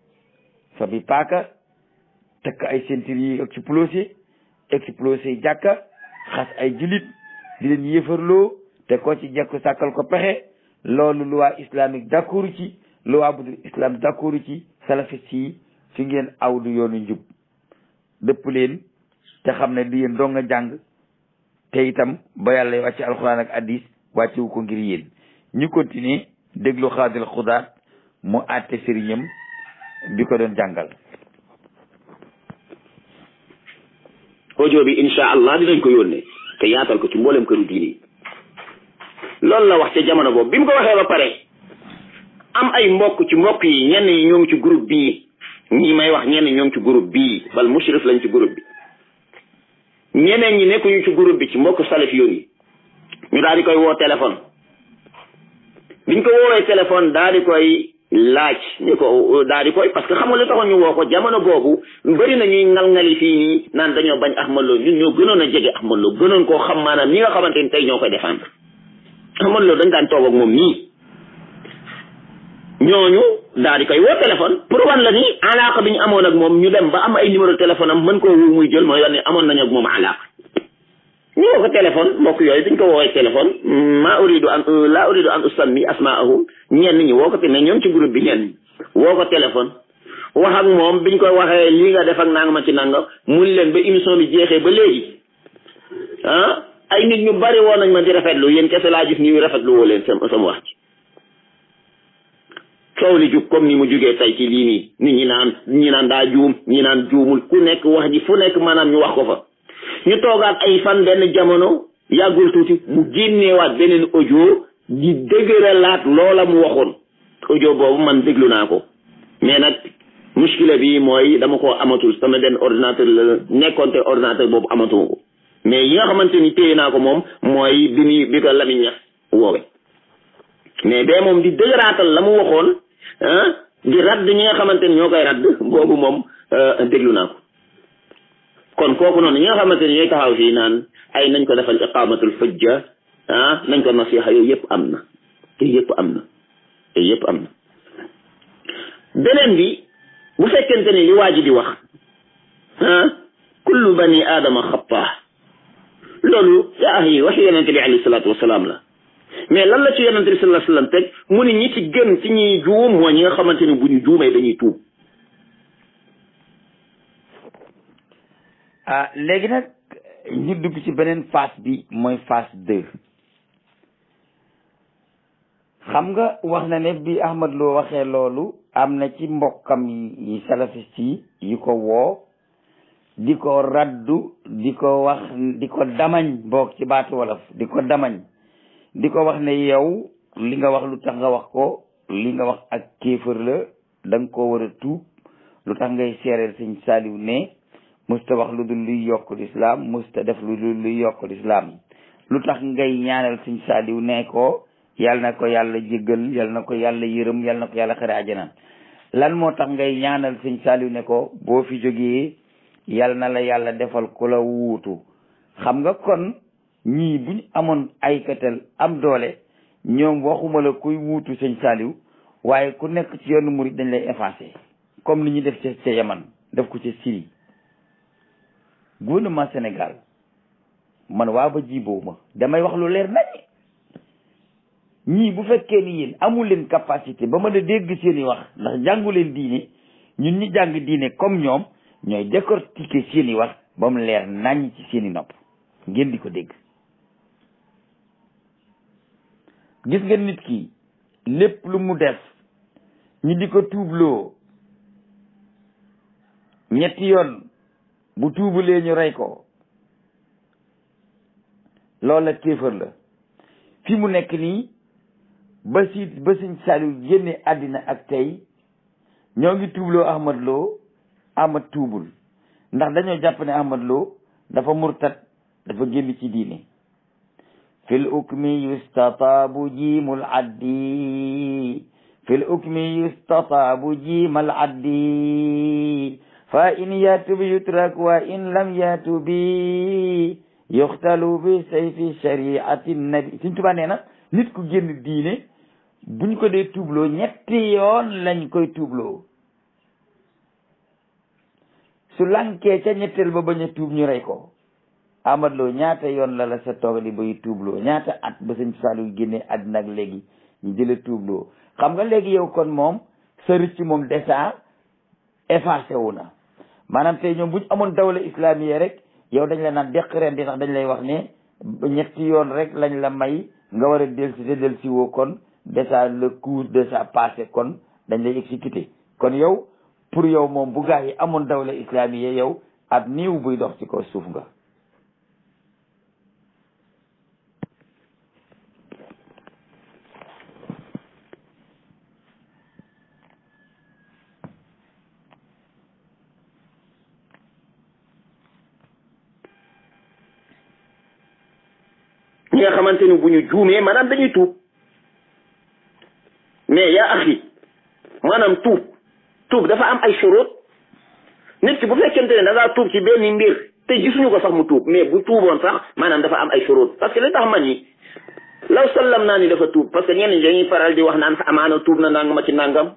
fa bi paaka takk ay ceinture yi explosé jàkka xas ay julit di leen yëfarloo te ko ci jekku sàkkal ko pexe loolu loi islamique d'accord ci loi budul islam d'accord ci salafiste yi fi ngeen aw du yoonu njub dëpp leen te xam ne di yéen doo nga jàng te itam ba yàlla wàcce alxuraan ak hadis wàccewu ko ngir yéen ñu continuer déglu xaadil xudaat mu àtte sëriñam bi ko doon jàngal audio bi insha allah dinañ ko yónnee te yaatal ko ci mboolem këru diine yi loolu la wax ca jamono boobu bi mu ko waxee ba pare am ay mbokk ci mbokk yi ñenn yi ñoo ngi ci groupe bii ñi may wax ñenn ñoo ngi ci groupe bii bal mushrif lañ ci groupe bi ñeneen ñi nekkuñu ci groupe bi ci mbokk salaf yoon yi ñu daal di koy woo téléphone biñ ko woowee téléphone daal di koy laaj ñu ko daal di koy parce que xam nga li taxoon ñu woo ko jamono boobu bëri na ñuy ngal-ngali fii nii naan dañoo bañ Ahmad Lo ñun ñoo gënoon a jege Ahmad Lo gënoon koo xam maanaam ñi nga xamante ni tey ñoo koy défendre Ahmad Lo dañ daan toog ak moom nii ñooñu daal di koy woo téléphone pour wan la ni alaaka bi ñu amoon ak moom ñu dem ba am ay numéro téléphone am mën koo wu muy jël mooy wan ne amoon nañu ak moom alaaka ñu woo ko téléphone mbokk yooyu biñ ko woowee téléphone laa uridu an usammi asmaahum ñenn ñi woo ko te ne ñoom ci groupe bi ñenn ñi woo ko téléphone wax ak moom biñ ko waxee lii nga def ak nanga ma ci nanga mun leen ba émission bi jeexee ba léegi ay nit ñu bari woon nañ ma di rafetlu yéen kese laa gis ñuy rafetlu woo leen sama wax ci coow li jug comme ni mu jugee tey ci lii nii nit ñi naan daa juum ñi naan juumul ku nekk wax ji fu nekk maanaam ñu wax ko fa ñu toogaat ay fan benn jamono yàggul tuuti mu génneewaat beneen audio di dëgëralaat loola mu waxoon audio boobu man déglu naa ko mais nag muskila bi mooy dama ko amatul sama benn ordinateur la nekkoon te ordinateur boobu amatuma ko mais yi nga xamante ni téye naa ko moom mooy bi ko Lamine Niass woowe mais bee moom di dëgëraatal la mu waxoon di radd ñi nga xamante ni ñoo koy radd boobu moom déglu naa ko kon kooku noonu ñi nga xamante ni ñooy taxaw fii naan ay nañ ko defal iqamatul hujja nañ ko nasiha yooyu yëpp am na beneen bi bu fekkente ni li waa ji di wax kullu bani aadama xataa loolu yaa yi wax yonente bi alayhi salaatu wasalaam la mais lan la ci yonente bi sallallahu alayhi wasallam teg mu ni ñi ci gën ci ñuy juum mooy ñi nga xamante ni bu ñu juumee dañuy tuub léegi nag ñu dugg ci beneen phase bi mooy phase 2 xam nga wax na ne bi Ahmad Lo waxee loolu am na ci mbokkam yi salafiste yi yu ko woo di ko raddu di ko wax di ko damañ boog ci baatu wolof di ko damañ di ko wax ne yow li nga wax lu tax nga wax ko li nga wax ak kéefër la da nga koo war a tuub lu tax ngay seereel sëñ Saliou ne musta wax lu dul luy yokk lislaam musta def lu dul luy yokk lislaam lu tax ngay ñaanal sëñ Saliou ne ko yal na ko yàlla jéggal yal na ko yàlla yërëm yal na ko yàlla xare àjjana lan moo tax ngay ñaanal sëñ Saliou ne ko boo fi jógee yal na la yàlla defal ku la wuutu xam nga kon ñii buñ amoon ay katal am doole ñoom waxuma la kuy wuutu sëñ Saliou waaye ku nekk ci yoonu murid dañ lay effacer comme ni ñu def ca Yaman def ko ca Syrie gouvernement Sénégal man waa ba jiboo ma damay wax lu leer nañ ñii bu fekkee ni yéen amul leen capacité ba mën a dégg seeni wax ndax jàngu leen diine ñun ñi jàng diine comme ñoom ñooy décortiquer seeni wax ba mu leer nañ ci seeni nopp ngeen di ko dégg. gis nga nit ki lépp lu mu def ñi di ko tuubloo ñetti yoon bu tuubulee ñu rey ko loolu la kéefër la fi mu nekk nii ba sëñ Saliou génne àddina ak tey ñoo ngi tuubloo Ahmad Lo Ahmad tuubul ndax dañoo jàpp ne Ahmad Lo dafa murtat dafa génn ci diine fil ukmi yustataabu jiimul addi fil ukmi yustataabu jiimal addi fa in yatub yutrak wa in lam yatubi yuxtalu bi sayfi shariati nabi Sëñ Tuubaa nee na nit ku génn diine buñ ko dee tuubloo ñetti yoon lañ koy tuubloo su lankee ca ñetteel ba bañ a tuub ñu rey ko. Ahmad Lo ñaata yoon la sa toog di bay tuubloo ñaata at ba sëñ Saliou génne àddina ak léegi ñu jële tuubloo xam nga léegi yow kon moom sa rëcc moom déjà effacé wu na maanaam tey ñoom buñ amoon dawla islamique rek yow dañ la naan deq ren di ndax dañ lay wax ne ñetti yoon rek lañ la may nga war a delsi te delsi woo kon déjà le cours de ça passé kon dañ lay exécuté kon yow pour yow moom bu gaa yi amoon dawla islamique yow ab niiw buy dox ci ko suuf nga. ñi nga xamante ni bu ñu juumee maanaam dañuy tuub mais yaa axi maanaam tuub dafa am ay shurut nit ki bu fekkente ne da ngaa tuub ci benn mbir te gisuñu ko sax mu tuub mais bu tuuboon sax maanaam dafa am ay shurut parce que li tax man yi law sallam naa ni dafa tuub parce que ñenn ñi dañuy faral di wax naan amaana tuub na nangama ci nangam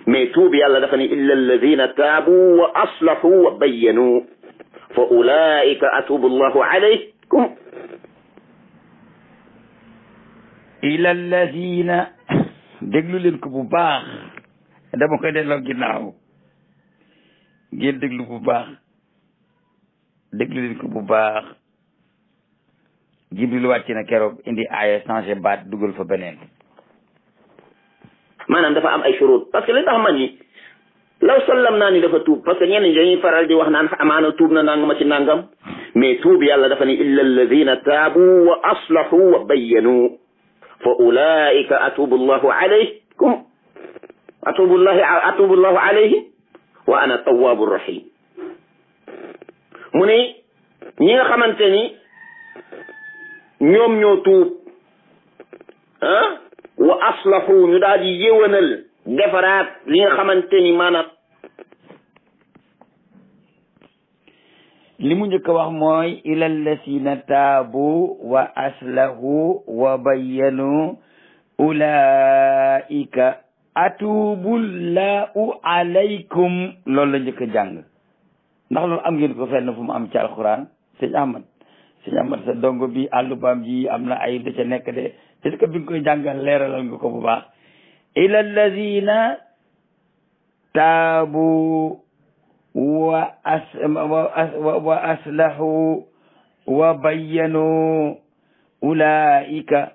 mais tuub yàlla dafa ni illa alladina taabu wa aslahu wa bayyanu fa ulaika atubu allahu alaykum ila alladina déglu leen ko bu baax dama koy delloo ginnaaw ngeen déglu bu baax déglu leen ko bu baax Jibril wàcc na keroog indi aaya changé baat dugal fa beneen maanaam dafa am ay shurut parce que li tax man ni law sallam naa ni dafa tuub parce que ñenn ñi dañuy faral di wax naan amaana tuub na nangama ci nangam mais tuub yàlla dafa ni illa alladina taabu wa aslahu wa bayyanu fa ulaika atubu allahu alaykum atubu allahu alayhim wa ana tawwabu rahim mu ne ñi nga xamante ni ñoom ñoo tuub wa aslahu ñu daal di yéwénal defaraat li nga xamante ni maanaam li mu njëkk a wax mooy ila allasina taabu wa aslahu wa bayyanu ulaika atubullahu alaykum loolu la njëkk a jàng ndax loolu am ngeen ko fenn fu mu am ci alquran sëñ Ahmad sa dongo bi àllubaam ji am na ay da ca nekk de est-ce que bi nga koy jàngal leeralal nga ko bu baax ila alladina taabu wa aslahu wa bayyanu ulaika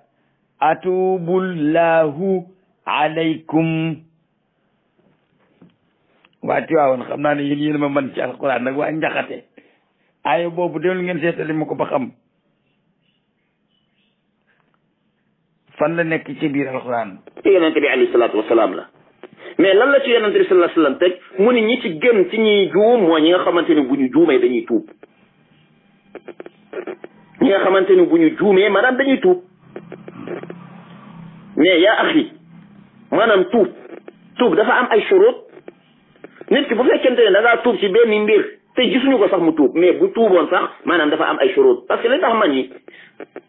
atubullahu alaykum waa Tiwaawoon xam naa ne yéen ma mën ci alquran nag waa njaxate aaya boobu dellu ngeen seetali ma ko ba xam fan la nekk ci biir alquran ci yonente bi alayhi salaatu wasalaam la mais lan la ci yonente bi sallallahu alayhi wasallam teg mu ni ñi ci gën ci ñuy juum mooy ñi nga xamante ni bu ñu juumee dañuy tuub ñi nga xamante ni bu ñu juumee maanaam dañuy tuub mais yaa axi maanaam tuub dafa am ay shurut nit ki bu fekkente ne da ngaa tuub ci benn mbir te gisuñu ko sax mu tuub mais bu tuuboon sax maanaam dafa am ay shurut parce que li tax man yi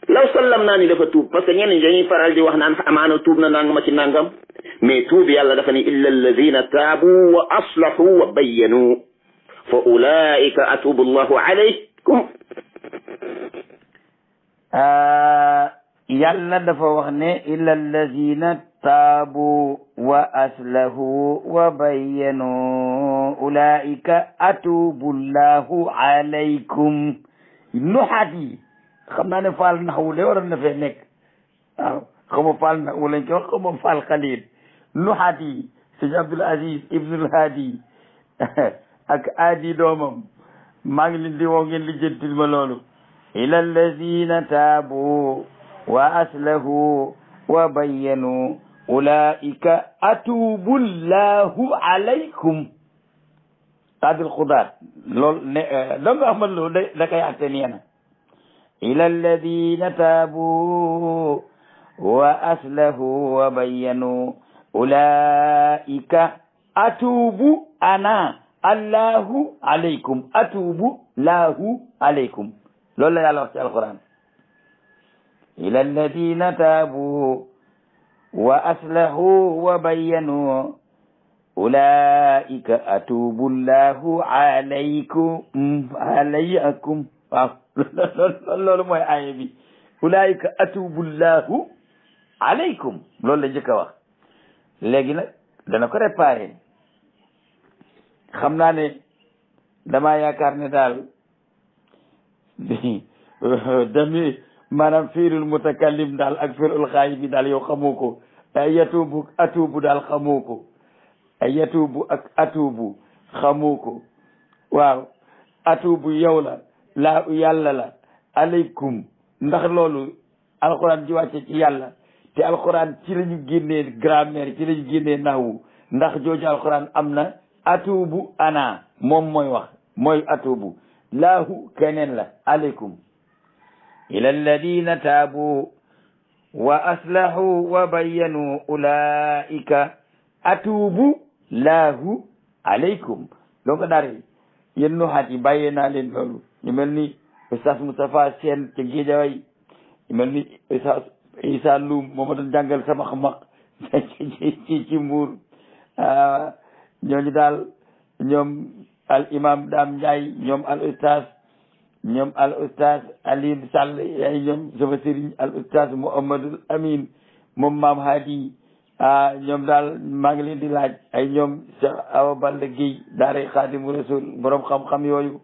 law sallam naa ni dafa tuub parce que ñenn ñi dañuy faral di wax naan amaana tuub na nangama ci nangam mais tuub yàlla dafa ni illa alladina taabu wa aslahu wa bayyanu fa ulaika atubu allahu alaykum yàlla dafa wax ne illa alladina taabu wa aslahu wa bayyanu ulaika atubu allahu alaykum nuxaat yi xam naa ne faal naxwu de waroon na fee nekk waaw xaw ma faal naxwu lañ ko wax xaw ma faal xalil nuxaat yi sëñ Abdul Aziz Ibnul Hadi ak aadi doomam maa ngi leen di woo ngeen lijjantil ma loolu ila alladina taabu wa aslahu wa bayyanu ulaika atubu llahu alaykum qaadil xudaat loolu ne danga Ahmad Lo da koy atte neena ila alladina taabu wa aslahu wa bayyanu ulaika atubu ana allahu alaykum atubu lahu alaykum loolu la yàlla wax ci alquran ila alladina taabu wa aslahu wa bayyanu ulaika atubu llahu alaykum waaw loolu mooy aaya bi ulaika atubu llahu alaykum loolu la njëkk a wax léegi nag dana ko réparé xam naa ne damaa yaakaar ne daal dami maanaam fiirul mutakallim daal ak fiirul xaayib bi daal yow xamoo ko ay yatubu atubu daal xamoo ko ay yatubu ak atubu xamoo ko waaw atubu yow la laa yàlla la alaykum ndax loolu alxuraan ji wàcce ci yàlla te alxuraan ci la ñu génnee grammaire ci la ñu génnee naxwu ndax jooju alxuraan am na atubu ana moom mooy wax mooy atubu laahu keneen la alaykum ila alladina taabu wa aslahu wa bayyanu ulaika atubu laahu alaykum donc daal yéen nuxaat yi bàyyee naa leen loolu ñu mel ni Oustaz Moustapha Sène ca Géejawaay ñu mel ni Oustaz Issa Loum moo ma doon jàngal sama xamaq ci Mbuur ñooñu daal ñoom al imam Dame Ndiaye ñoom al Oustaz Alioune Sall ay ñoom sama sëriñ al Oustaz Mouhamadul Amin moom maam Hadi ñoom daal maa ngi leen di laaj ay ñoom Cheikh Awa Balla Guèye daara Xaadimu Rasul borom xam-xam yooyu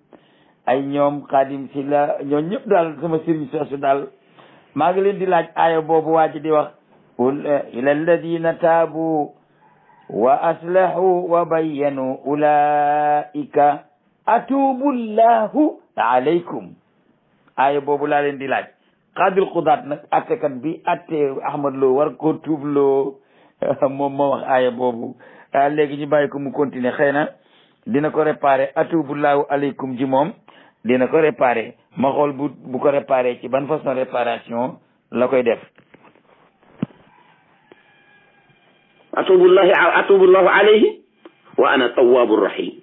ay ñoom Xaadim Silla ñoom ñëpp daal sama sëriñ soosu daal maa ngi leen di laaj aaya boobu waa ji di wax ila alladina taabu wa aslahu wa bayyanu ulaika atubu llahu alaykum aaya boobu laa leen di laaj qaadil xudaat nag attekat bi atte Ahmad Lo war ko tuubloo moom moo wax aaya boobu léegi ñu bàyyi ko mu continuer xëy na dina ko réparé atubu llahu alaykum ji moom dina ko réparé ma xool bu ko réparé ci ban façon réparation la koy def atubu llahu alayhi wa ana tawwabu rahim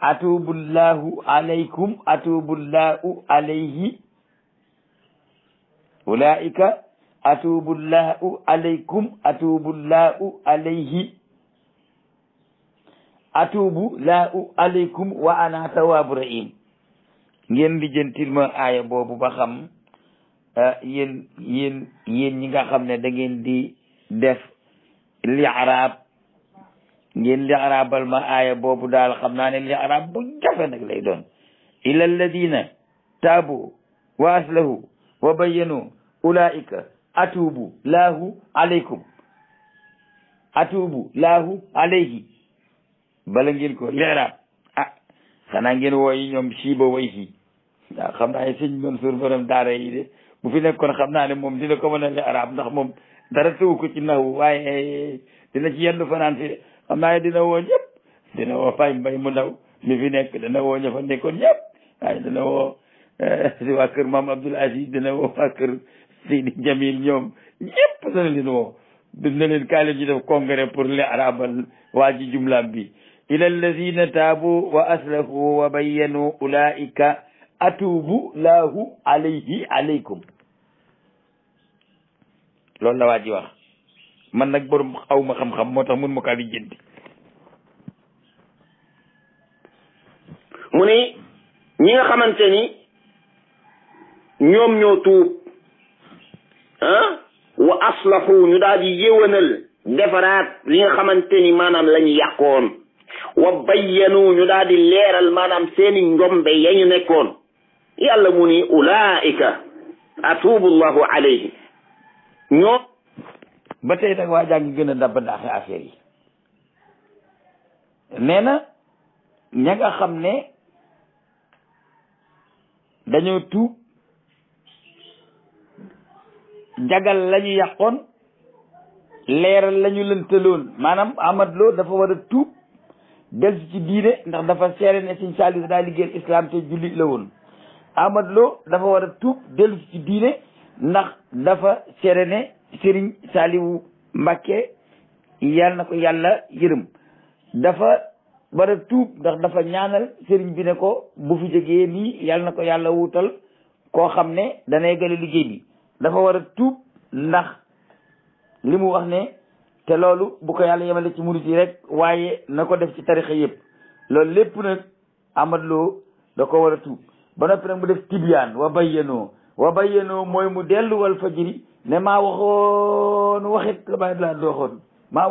atubu llahu alaykum atubu llahu alayhi ulaika atubu llahu alaykum atubu llahu alayhi atubu llahu alaykum wa ana tawwabu rahim ngeen lijjantil ma aaya boobu ba xam yéen ñi nga xam ne da ngeen di def li'raab ngeen li'raabal ma aaya boobu daal xam naa ne li'raab bu jafe nag lay doon ila alladina taabu wa aslahu wa bayyanu ulaika atubu llahu alaykum atubu llahu alayhi bala ngeen ko li'raab xanaa ngeen wooyi ñoom siiba way si waaw xam naa ne sëñ Mansour borom daara yi de bu fi nekkoon xam naa ne moom dina ko mën a li'raab ndax moom dara tëwu ko ci naw waaye dina ci yendu fanaan fi de xam naa ne dina woo ñëpp dina woo Faye Mbaye mu ndaw mi fi nekk dina woo ña fa nekkoon ñëpp waaye dina woo si waa kër Maam Abdoul Aziz dina woo waa kër Seydi Jamil ñoom ñëpp dana leen woo dina leen kaay leen ñu def congrès pour li'raabal waa ji jumlaam bi ila alladina taabu wa aslahu wa bayyanu ulaika atubu llahu alayhi alaykum loolu la waa ji wax man nag borom xaw ma xam-xam moo tax mun ma kaa di jëndi mu ni ñi nga xamante ni ñoom ñoo tuub wa aslahu ñu daal di yéwénal defaraat li nga xamante ni maanaam la ñu yàqoon wa bayyanu ñu daal di leeral maanaam seeni njombe ya ñu nekkoon yàlla mu ni ulaika atubu llahu alayhi ñoo ba tey nag waa jaa ngi gën a dabba daaxe affaire yi nee na ña nga xam ne dañoo tuub jagal la ñu yàqoon leeral la ñu lëntaloon maanaam Ahmad Lo dafa war a tuub dellu ci diine ndax dafa seere ne Sëñ Saaliw daa liggéeyal islam te jullit la woon Ahmad Lo dafa war a tuub dellu ci diine ndax dafa seere ne Sëriñ Saaliwu Mbàkke yal na ko yàlla yërëm dafa war a tuub ndax dafa ñaanal sëriñ bi ne ko bu fi jógee nii yal na ko yàlla wuutal koo xam ne danay gële liggéey bi dafa war a tuub ndax li mu wax ne te loolu bu ko yàlla yemale ci murit yi rek waaye na ko def ci tarixa yëpp loolu lépp nag Ahmad Lo da ko war a tuub ba noppi nag mu def tibyaan wa bayyanoo mooy mu dellu wal fajiri ne maa waxoon waxet la bàyyi laa dooxoon maa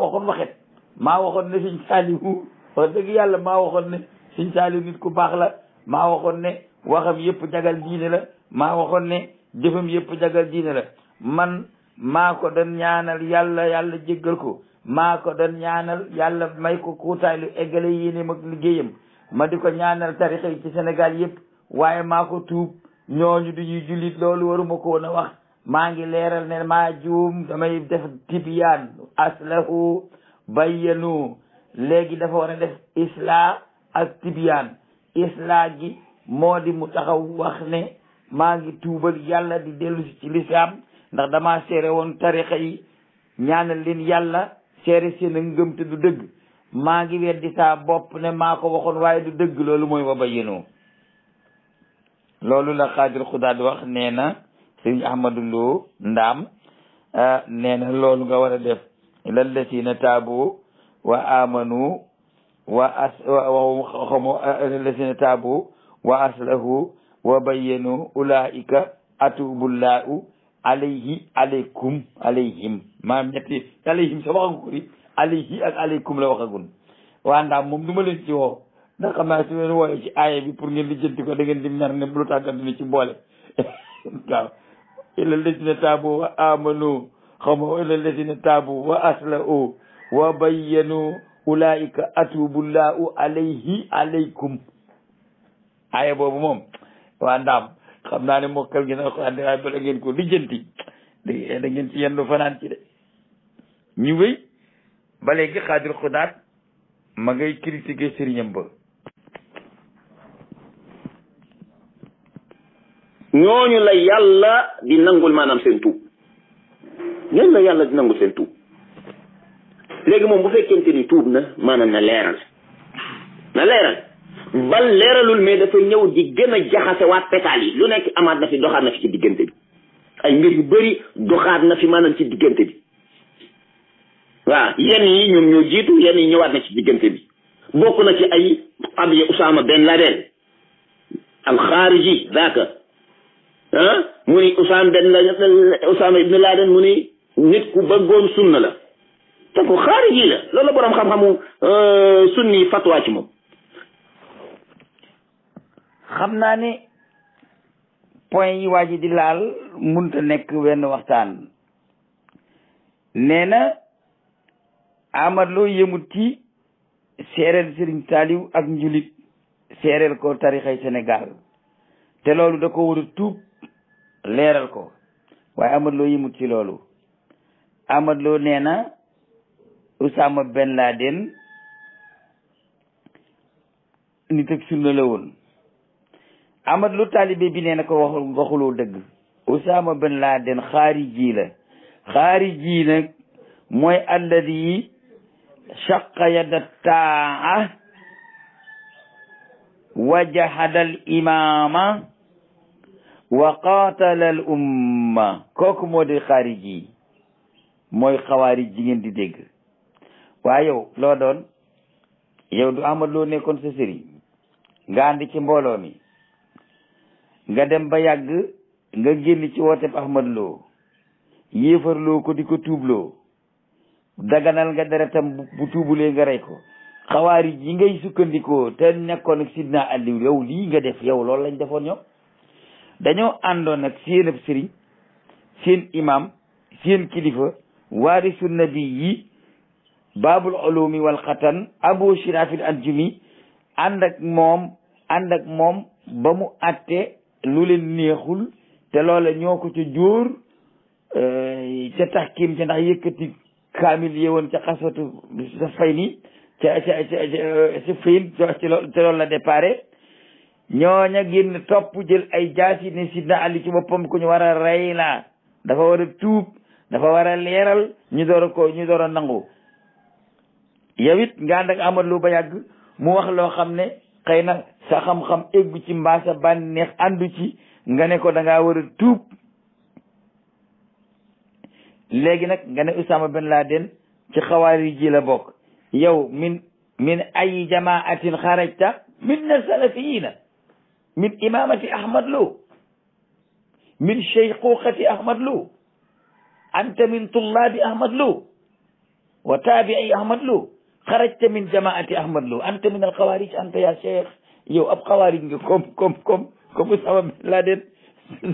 waxoon ne Sëñ Saaliwu wax dëgg yàlla maa waxoon ne Sëñ Saaliw nit ku baax la maa waxoon ne waxam yëpp jagal diine la maa waxoon ne jëfam yëpp jagal diine la man maa ko doon ñaanal yàlla jéggal ko maa ko doon ñaanal yàlla may ko kuutaay lu eggale yéeneem ak liggéeyam ma di ko ñaanal tarixa yi ci Sénégal yëpp waaye maa ko tuub ñooñu du ñuy jullit loolu waruma ko woon a wax maa ngi leeral ne maa juum damay def tibyaan aslahu bayyanu léegi dafa war a def islah ak tibyaan islah gi moo di mu taxaw wax ne maa ngi tuubal yàlla di dellu si ci lislaam ndax damaa seere woon tarixa yi ñaanal leen yàlla seere seen a ngëm te du dëgg maa ngi weddi saa bopp ne maa ko waxoon waaye du dëgg loolu mooy wa bayyanu loolu la Xaadir Xudaad wax nee na Sëriñ Ahmadu Lo Ndaam nee na loolu nga war a def lallazina taabu wa amanu lallazina taabu wa aslahu wa bayyanu ulaika atubullahu alayhim maam ñetti alayhim sa waxagu ko di alayhi ak alaykum la waxagun waa Ndaam moom du ma leen ci woo ndax xam naa su leen wooyee ci aaya bi pour ngeen lijjanti ko da ngeen di mer ne lu tàggante ni ci boole waaw illa lazina taabu wa amanu illa lazina taabu wa aslahu wa bayyanu ulaika atubullahu alaykum aaya boobu moom waa Ndaam xam naa ne mokkal ngeen alxuraan de waaye bala ngeen ko lijjanti da ngeen ci yendu fanaan ci de ñu wéy ba léegi Xaadir Xudaat ma ngay critiquer sëriñam ba ñooñu la yàlla di nangul maanaam seen tuub ñooñu la yàlla di nangul seen tuub léegi moom bu fekkente ni tuub na maanaam na leeral bal leeralul mais dafa ñëw di gën a jaxase waat pétale yi lu nekk amaat na fi doxaat na fi ci diggante bi ay mbir yu bëri doxaat na fi maanaam ci diggante bi waaw yenn yi ñoom ñoo jiitu yenn yi ñëwaat na ci diggante bi bokk na ci ay abiya Usaama Ben Laden alxaariji daaka mu ni Usaama ibn Laden mu ni nit ku bëggoon sunna la te ko xaariji la loolu la boroom xam-xamu sunni fatwa ci moom xam naa ne point yi waa ji di laal munta nekk wenn waxtaan nee na Ahmad Lo yëmut ci seereel Sëriñ Saaliw ak njulit seereel ko tarixay Sénégal te loolu da ko war a tuub leeral ko waaye Ahmad Lo yëmut ci loolu Ahmad Lo nee na Usaama Ben Laden nit ak sunna la woon Ahmad Lo taalibe bi nee na ko waxuloo dëgg Usaama Ben Laden xaariji la xaariji nag mooy alladi shaqa yada taa wa jahada al imama wa qatala al umma kooku moo di xaariji mooy xawaarij ji ngeen di dégg waaye yow loo doon yow du Ahmad Lo nekkoon sa sëriñ nga ànd ci mbooloo mi nga dem ba yàgg nga génn ci wooteeb Ahmad Lo yéefarloo ko di ko tuubloo daganal nga deretam bu tuubulee nga rey ko xawaari yi ngay sukkandikoo te nekkoon ak Sidna Aliou yow lii nga def yow loolu lañ defoon ñoom dañoo àndoon ak seen ab sëriñ seen imam seen kilifa waarisu nabiyi baabul ulumi wal xatan abu shirafil anjumi ànd ak moom ba mu atte lu leen neexul te loola ñoo ko ca jóor ca taxkim ca ndax yëkkati kaamil yewoon ca xaswatu sa fay ni ca fayin ca loolu la déparé ñooña génn topp jël ay jaasi ne sidna Ali ci boppam ku ñu war a rey la dafa war a tuub dafa war a leeral ñu door a nangu yow it nga ànd ak Amadou Lo ba yàgg mu wax loo xam ne xëy na sa xam-xam eggu ci mbaa sa bànneex àndu ci nga ne ko da ngaa war a tuub léegi nag nga ne Usama Ben Laden ci xawaari ji la bokk yow min ay jamaatin xarajta min na salafiyina min imamati Ahmad Lo min cheyquqati Ahmad Lo anta min tullaabi Ahmad Lo wa taabii Ahmad Lo xarajta min jamaati Ahmad Lo anta min alxawaarij anta ya cheikh yow ab xawaarij nga comme Usama Ben Laden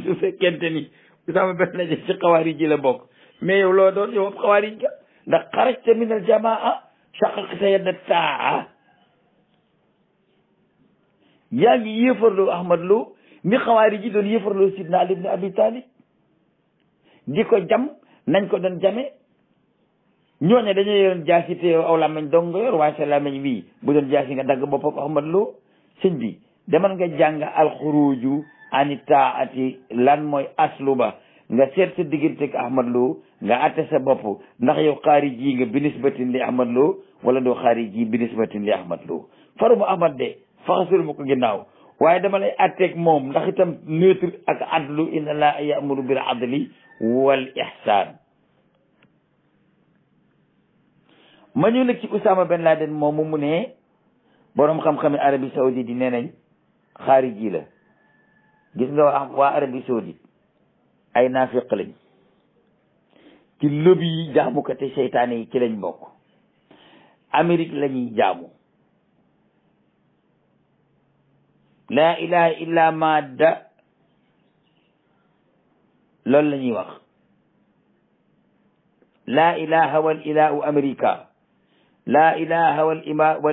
su fekkente ni Usama Ben Laden ci xawaarij ji la bokk mais yow loo doon yow ab xawaarij nga ndax xarajta min aljamaa shaqaqta yadda taa yaa ngi yéefarloo Ahmad Lo mi xawaarij ji doon yéefarloo Sidna Ali ibn Abi Talib di ko jam nañ ko doon jame ñooñu dañoo yoroon jaasi te yow aw làmmiñ dong nga yor waaye sa làmmiñ bii bu doon jaasi nga dagg boppam Ahmad Lo sëñ bi demal nga jàng alxuruju ani taati lan mooy aslu ba nga seet sa diggante ak Ahmad Lo nga atte sa bopp ndax yow xaarij yi nga binisbatin li Ahmad Lo wala doo xaarij yi binisbatin li Ahmad Lo faruma Ahmad de faxasul ma ko ginnaaw waaye dama lay atteeg moom ndax itam neutre ak adlu inna allaha ya'muru bil adli wal ihsan ma ñëw nag ci Usama Ben Laden moomu mu ne boroom xam-xami Arabie Saoudite di nee nañ xaarij yi la gis nga waa Arabie Saoudite ay naafiq lañ ci lobby yi jaamukati seytaane yi ci lañ bokk Amérique la ñuy jaamu laa ilaha illa madda loolu la ñuy wax laa ilaha wal ilahu America laa ilaha wal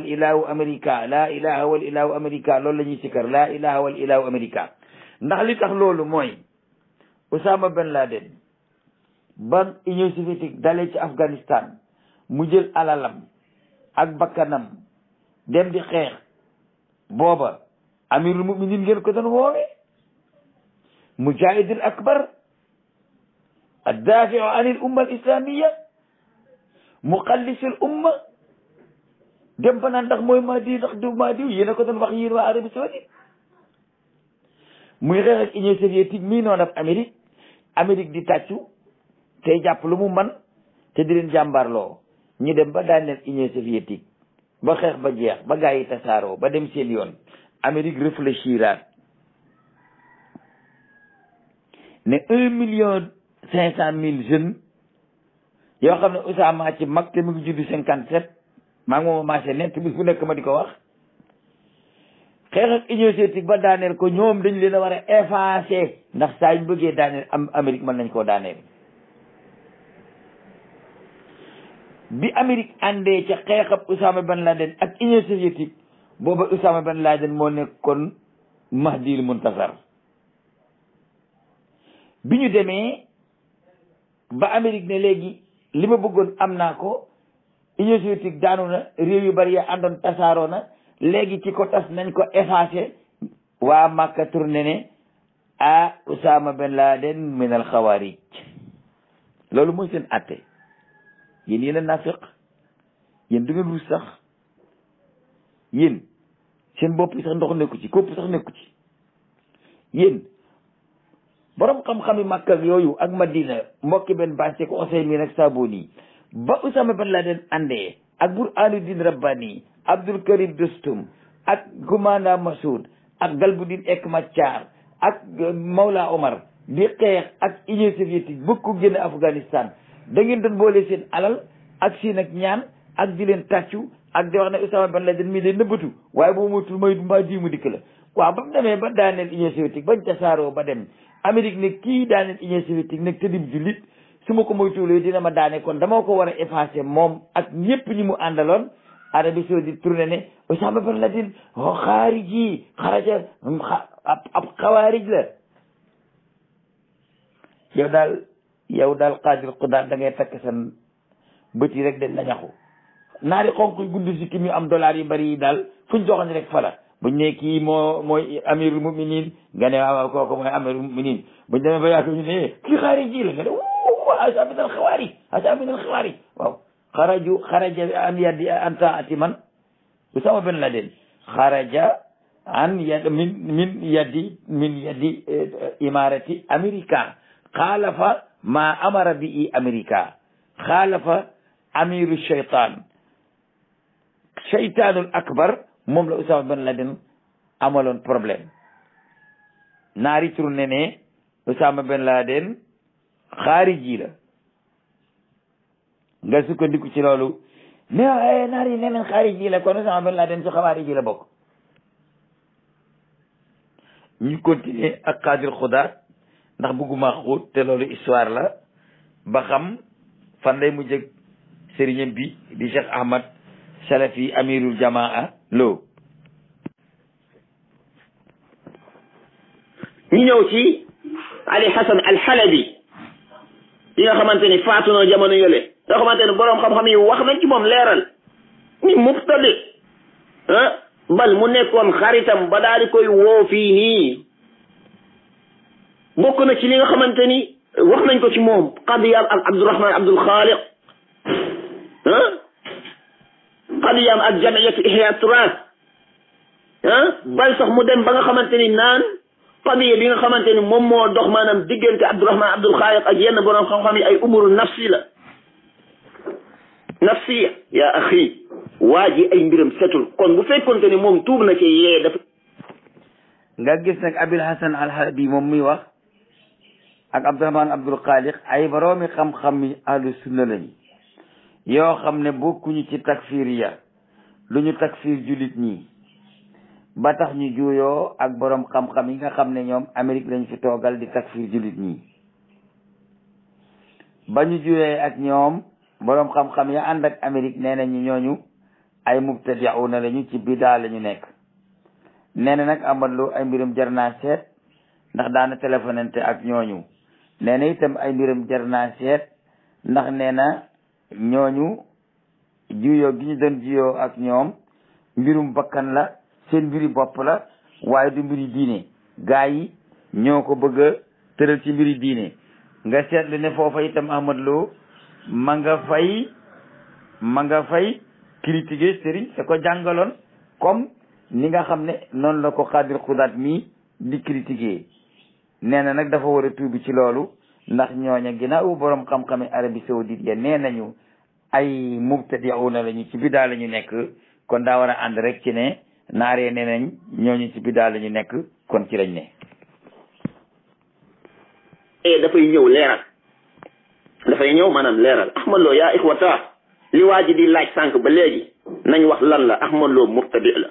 ilahu America laa ilaha wal ilahu America loolu la ñuy sikkar laa ilaha wal ilahu America ndax li tax loolu mooy Usama Ben Laden ba Union soviétique dalee ci Afghanistan mu jël alalam ak bakkanam dem di xeex booba amirul muminin ngeen ko doon woowe mujahidul akbar addaafiu an il umma al islamia muqallisul umma dem ba naan ndax mooy Mahdi ndax du Mahdi yéen a ko doon wax yéen waa Arabie Saoudite muy xeex ak Union soviétique mii noonu ab Amérique di tàccu tey jàpp lu mu man te di leen jàmbaarloo ñu dem ba daaneel Union soviétique ba xeex ba jeex ba gaa yi tasaaroo ba dem seen yoon Amérique réfléchiraat ne 1,5 million jeunes yoo xam ne Usama ci mag te mu ngi juddu 57 maa ngi moom marché net bis bu nekk ma di ko wax xeex ak Union soviétique ba daaneel ko ñoom dañ leen a war a effacer ndax saa ñu bëggee daaneel Amérique mën nañ koo daaneel bi Amérique àndee ca xeexab Usama Ben Laden ak Union soviétique booba Usama Ben Laden moo nekkoon Mahdil Muntasar bi ñu demee ba Amérique ne léegi li ma bëggoon am naa ko Union soviétique daanu na réew yu bari ya àndoon tasaaroo na léegi ci ko tas nañ ko effacé waa Makka tourné ne a Usama Ben Laden min al xawaarij loolu mooy seen atte yéen yéen a nafiq yéen du ngeen rus sax yéen seen bopp yi sax ndox nekku ci kopp sax nekku ci yéen borom xam-xami Makka yooyu ak Madina mbokki benn bâche ko Usaymin ak Sabuni ba Usama Ben Laden àndee ak Burhanuddin Rabbani Abdul Karim Dostum ak Gumanda Masoud ak Galbuddin Ekmatyar ak Mawla Omar di xeex ak Union soviétique bëgg ko génn Afghanistan da ngeen doon boole seen alal ak seen ak ñaan ak di leen tàccu ak di wax ne Usama Ben Laden mii day nëbbatu waaye boo moytul may mbaa diimu dikk la waaw ba mu demee ba daaneel Union soviétique bañ tasaaroo ba dem Amérique ne kii daaneel Union soviétique nag te dim jullit su ma ko moytuwulee dina ma daane kon dama ko war a effacer moom ak ñëpp ñi mu àndaloon. Arabie Saoudite tourné ne Osama Ben Laden xaariji xaraja ab xawaarij la. yow daal Qaadir Qudaat da ngay takk seen bët yi rek de nañaxu naari xonk yu gudd si ki mu am dollars yu bari yi daal fuñ joxoon rek fala buñ ne kii mooy amirul muminin nga ne waaw kooku mooy amirul muminin buñ demee ba yaatu ñu ne kii xaariji la nga ne asa min al xawaarij waaw xaraja an yaddi an taati man Osama Ben Laden xaraja an yad min yaddi imarati America xaalafa ma amara bi America xaalafa amiru cheytaanul akbar moom la Osama Ben Laden amaloon problème naari tourné ne Osama Ben Laden xaariji la nga sukkandiku ci loolu ne naar yi nee nañ xaariji la kon Osama Ben Laden ci xawaariji la bokk. ñu continuer ak Qaadir Qudaat ndax bëgguma xuut te loolu histoire la ba xam fan lay mujj ak sëriñam bi di Cheikh Ahmad Salafi amirul jamaa Lo. ñu ñëw ci Ali Hasan al-Halabi yi nga xamante ni faatu na jamono yële nga xamante ni boroom xam-xam yi wax nañ ci moom leeral ni mubtadi bal mu nekkoon xaritam ba daal di koy woo fii nii bokk na ci li nga xamante ni wax nañ ko ci moom qadiyam ak Abdurahman Abdul Xaaliq qadiyam ak jamiyatu Ihya Turaas bal sax mu dem ba nga xamante ni naan qadiya bi nga xamante ni moom moo dox maanaam diggante Abdurahman Abdul Xaaliq ak yenn boroom xam-xam yi ay umuru nafsi la nafsiya yaa axi waa ji ay mbiram setul kon bu fekkonte ni moom tuub na ci yee dafa nga gis nag Abil Hasan al-Halabi moom muy wax ak Abdurahman Abdul Xaaliq ay boroomi xam-xam yi ahlu sunna lañu yoo xam ne bokkuñu ci takfiriya lu ñu takfir jullit ñi ba tax ñu juuyoo ak boroom xam-xam yi nga xam ne ñoom Amérique lañ fi toogal di takfir jullit ñi ba ñu juuyee ak ñoom boroom xam-xam ya ànd ak Amérique nee nañu ñooñu ay mubtadi'una lañu ci bidaa lañu nekk nee na nag Ahmad Lo ay mbiram jar naa seet ndax daana téléphonante ak ñooñu nee na itam ay mbiram jar naa seet ndax nee na ñooñu juyoo gi ñu doon juyoo ak ñoom mbirum bakkan la seen mbiri bopp la waaye du mbiri diine gaa yi ñoo ko bëgg a tëral ci mbiri diine nga seetlu ne foofa itam Ahmad Lo ma nga fay critiquer sëriñ sa ko jàngaloon comme ni nga xam ne noonu la ko Qaadir Qudaat mii di critiquer nee na nag dafa war a tuubi ci loolu ndax ñooña ginnaaw boroom xam-xami Arabie Saoudite ya nee nañu ay mubtadi'una lañu ci bidaa lañu nekk kon daa war a ànd rek ci ne naaree nee nañ ñooñu ci bidaa lañu nekk kon ci lañ ne dafay ñëw maanaam leeral Ahmad Lo yaa ixwata li waa ji di laaj sànq ba léegi nañ wax lan la Ahmad Lo mubtadi la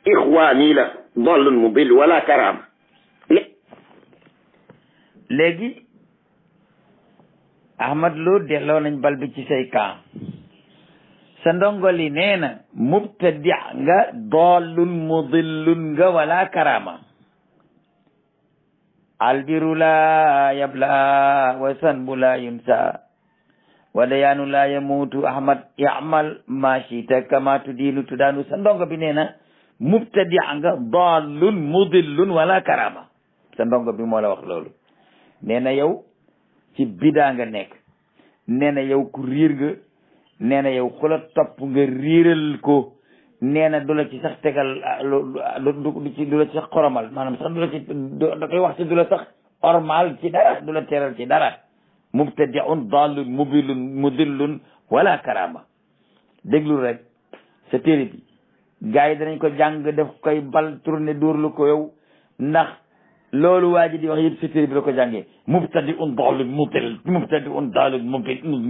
ixwaani la dallun mubil wala karaama léegi Ahmad Lo delloo nañ bal bi ci say camp sa ndongoli nee na mubtadi nga dallun mudillun nga wala karaama albiru la yabla wa sanbu la yunsa wa dayaanu la yamutu Ahmad i'mal ma shita kama tudinu tudanu sa ndongo bi nee na mubtadi nga dallun mudillun wala karama sa ndongo bi moo la wax loolu nee na yow ci bidaa nga nekk nee na yow ku riir nga nee na yow ku la topp nga riiral ko nee na du la ci sax tegal du la ci sax xoromal maanaam sax du la ci da koy wax ci du la sax ormal ci dara du la teral ci dara mubtadi'un dallun mudillun wala karama déglu rek sa téere bi gars yi danañ ko jàng def koy bal tourné dóorlu ko yow ndax loolu waa ji di wax yëpp sa téere bi la ko jàngee mubtadi'un dallun mudill mubtadi'un dallun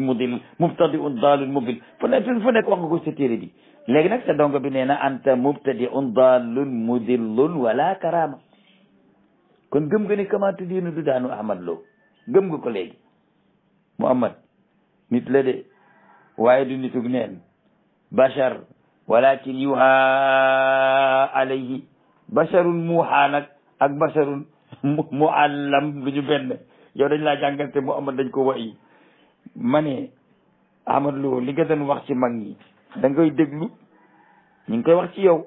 mudill mubtadi'un dallun mudill fu nekk wax nga ko sa téere bi léegi nag sa dongo bi nee na anta mubtadi'un dallun mudillun wala karama kon gëm nga ni kama tudinu du daanu Ahmad Lo gëm nga ko léegi Muhammad nit la de waaye du nitug neen bashar walakin yuha alayhi basharun muuhaa nag ak basharun muallam du ñu benn yow dañ laa jàngal te Muhammad dañ ko wayi ma ne Ahmad Lo li nga doon wax ci mag ñi da ngay déglu ñu ngi koy wax ci yow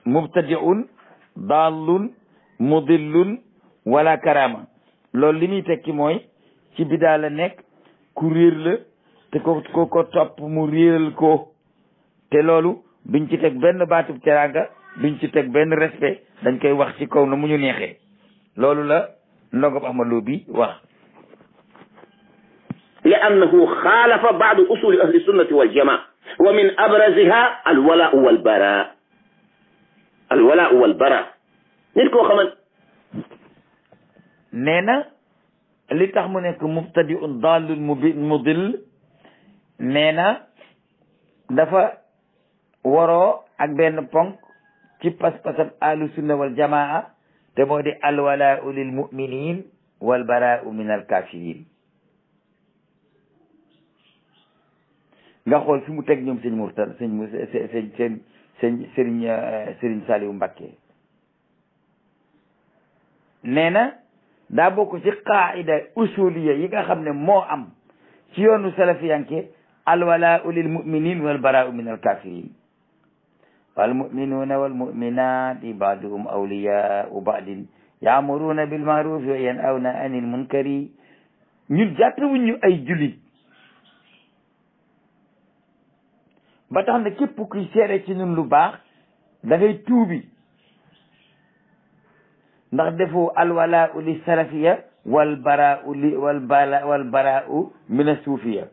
mubtadi'un dallun mudillun wala karama loolu li muy tekki mooy ci bidaa la nekk ku réer la te ko topp mu réeral ko te loolu duñ ci teg benn baatub teraanga duñ ci teg benn respect dañ koy wax ci kaw na mu ñu neexee loolu la ndongob Ahmad Lo bi wax li annahu xaalafa baadu usuli ahli sunnati wal jamaa wa min abraziha alwalaau walbara alwalaau walbara nit koo xaman nee na li tax mu nekk mubtadiun dallun mudil nee na dafa waroo ak benn ponk ci pas-pasab ahlu sunna wal jamaa te moo di alwalaau lil muminin walbaraau min alkafirin nga xool fi mu teg ñoom sëñ Murtal sëriñ Saliou Mbacké nee na daa bokk ci qaida usuliya yi nga xam ne moo am ci yoonu salafiyanke alwalaau lil muminin wal baraau min al kafirin wal muminuna wal muminati baaduhum awliyaau baadin yaamuruna bil maarufi wa yanhawna anil munkari ñun jàppewuñ ñu ay julit ba tax na képp kuy seere ci ñun lu baax da ngay tuubi ndax defoo alwalaau li salafiya wal baraau min asuufiya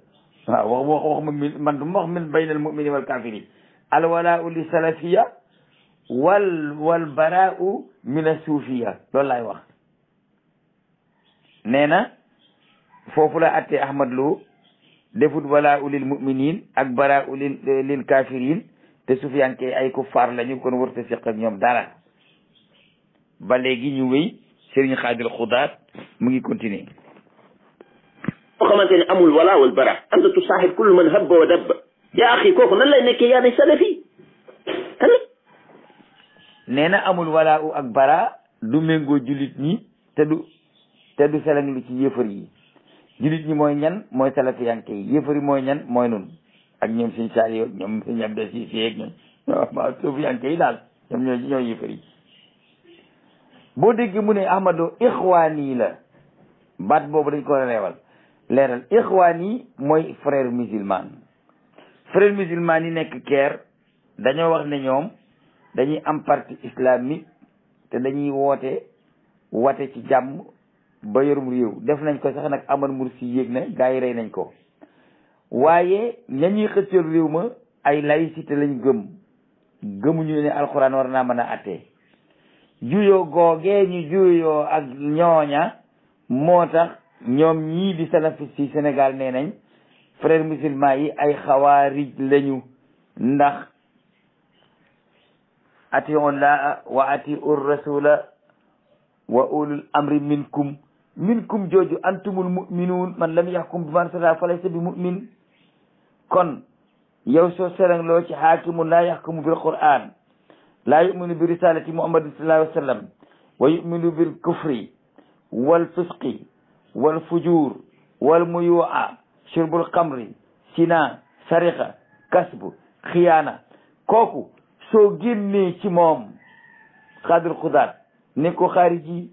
waaw wax man du ma wax min bayna al mumini wal kafiri alwalaau li salafiya wal baraau min asuufiya loolu laay wax nee na foofu la attee Ahmad Lo defut walaau lil muminin ak baraau lil kafirin te sufiyanke ay kuffaar lañu kon warta siq ak ñoom dara ba léegi ñu wéy Serigne Xaadir Xudaat mu ngi continuer boo xamante ne amul wala wal bara anta tusaaxib kullu man habba wa dabba yaa axi kooku nan lay nekkee yaa ne salafi tamit nee na amul walaau ak bara du méngoo jullit ñi te du selang lu ci yëfër yi jullit ñi mooy ñan mooy salafiyanke yi yëfër yi mooy ñan mooy nun ak ñoom suñ saari yo ñoom ñam de si ak ñoom sufiyanke yi daal ñoom ñooy yëfër yi boo dégg mu ne Ahmad Lo ixwaani la baat boobu dañ ko reewal leeral ixwaani mooy frère musulman yi nekk Caire dañoo wax ne ñoom dañuy am parti islamique te dañuy wate ci jàmm ba yorum réew def nañ ko sax nag Amal Mursi yéeg na gaa yi rey nañ ko waaye ñañuy xëccal réew ma ay laïcité lañ gëmuñu ne alxuraan war naa mën a attee juyoo googee ñu juyoo ak ñooña moo tax ñoom ñii di salafis ci Sénégal nee nañ frère musulman yi ay xawaarij lañu ndax atiiu llaaha wa atiiu rasula wa ulul amri minkum jooju antumul muminuun man lam yaxkum bi man sata fa laysa bi mumin kon yow soo serangloo ci xaakimun laa yaxkumu bil quran laa yuminu bi risalati muhammadin sallallahu alayhi wa sallam wa yuminu bil kufri wal fisqi wal fujur wal muyu'a shurbul xamri sina sariqa kasbu xiyaana kooku soo génnee ci moom Xaadir Xudaat ne ko xaariji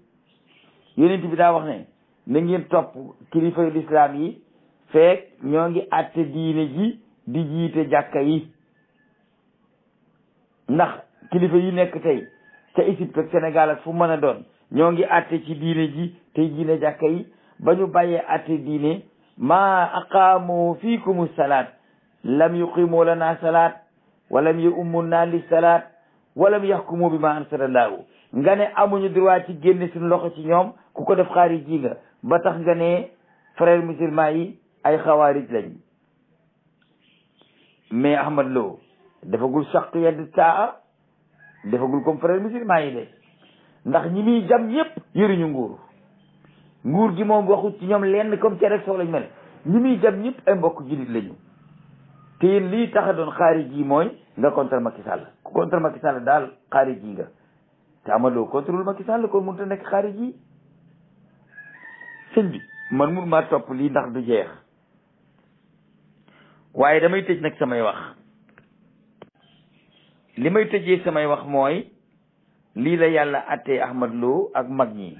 yonent bi daa wax ne na ngeen topp kilifa lislaam yi feek ñoo ngi àtte diine ji di jiite jàkka yi ndax kilifa yi nekk tey ca Égypte ak Sénégal ak fu mën a doon ñoo ngi àtte ci diine ji tey jiine jàkka yi ba ñu bàyyee àtte diine maa aqaamu fiikumu salaat lam yuqimu lana salaat walam yu ummunna li salaat walam yaxkumu bi ma ansalallahu nga ne amuñu droit ci génne suñu loxo ci ñoom ku ko def xaarij ji nga ba tax nga ne frère musulman yi ay xawaarij lañ mais Ahmad Lo defagul saq yedd taa defagul comme frère musulman yi de ndax ñi muy jam ñëpp yoruñu nguur nguur gi moom waxut ci ñoom lenn comme ci rek soo lañ mel ñi muy dem ñëpp ay mbokk jullit lañu te yéen lii tax a doon xaarij yi mooy nga contre Macky Sall ku contre Macky Sall daal xaarij yi nga te amaloo contrôle Macky Sall kon mënut a nekk xaarij yi sëñ bi man mun maa topp lii ndax du jeex waaye damay tëj nag samay wax li may tëjee samay wax mooy lii la yàlla attee Ahmad Lo ak mag ñi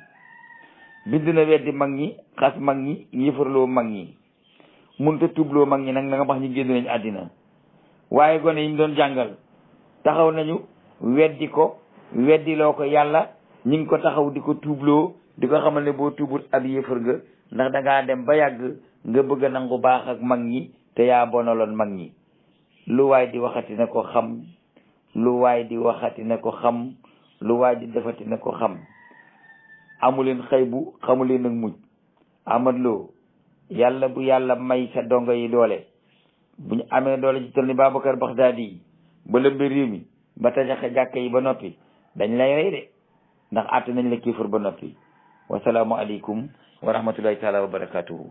bind na weddi mag ñi xas mag ñi yëfarloo mag ñi munta tuubloo mag ñi nag na nga wax ñu génn nañu àddina waaye gone yi mu doon jàngal taxaw nañu weddi ko weddiloo ko yàlla ñi ngi ko taxaw di ko tuubloo di ko xamal ne boo tuubut ab yëfar nga ndax dangaa dem ba yàgg nga bëgg a nangu baax ak mag ñi te yaa bonaloon mag ñi lu waay di waxati na ko xam lu waay di waxati na ko xam lu waay di defati na ko xam amuleen xëy bu xamuleen ak mujj Ahmad Lo yàlla bu yàlla may sa dongo yi doole bu ñu amee doole ci toll ni Babacar Baghdadi ba lëmbe réew mi ba tajaxe jàkk yi ba noppi dañ lay rey de ndax àtt nañ la kiifur ba noppi wasalaamu aleykum wa rahmatullahi taala wa barakatuhu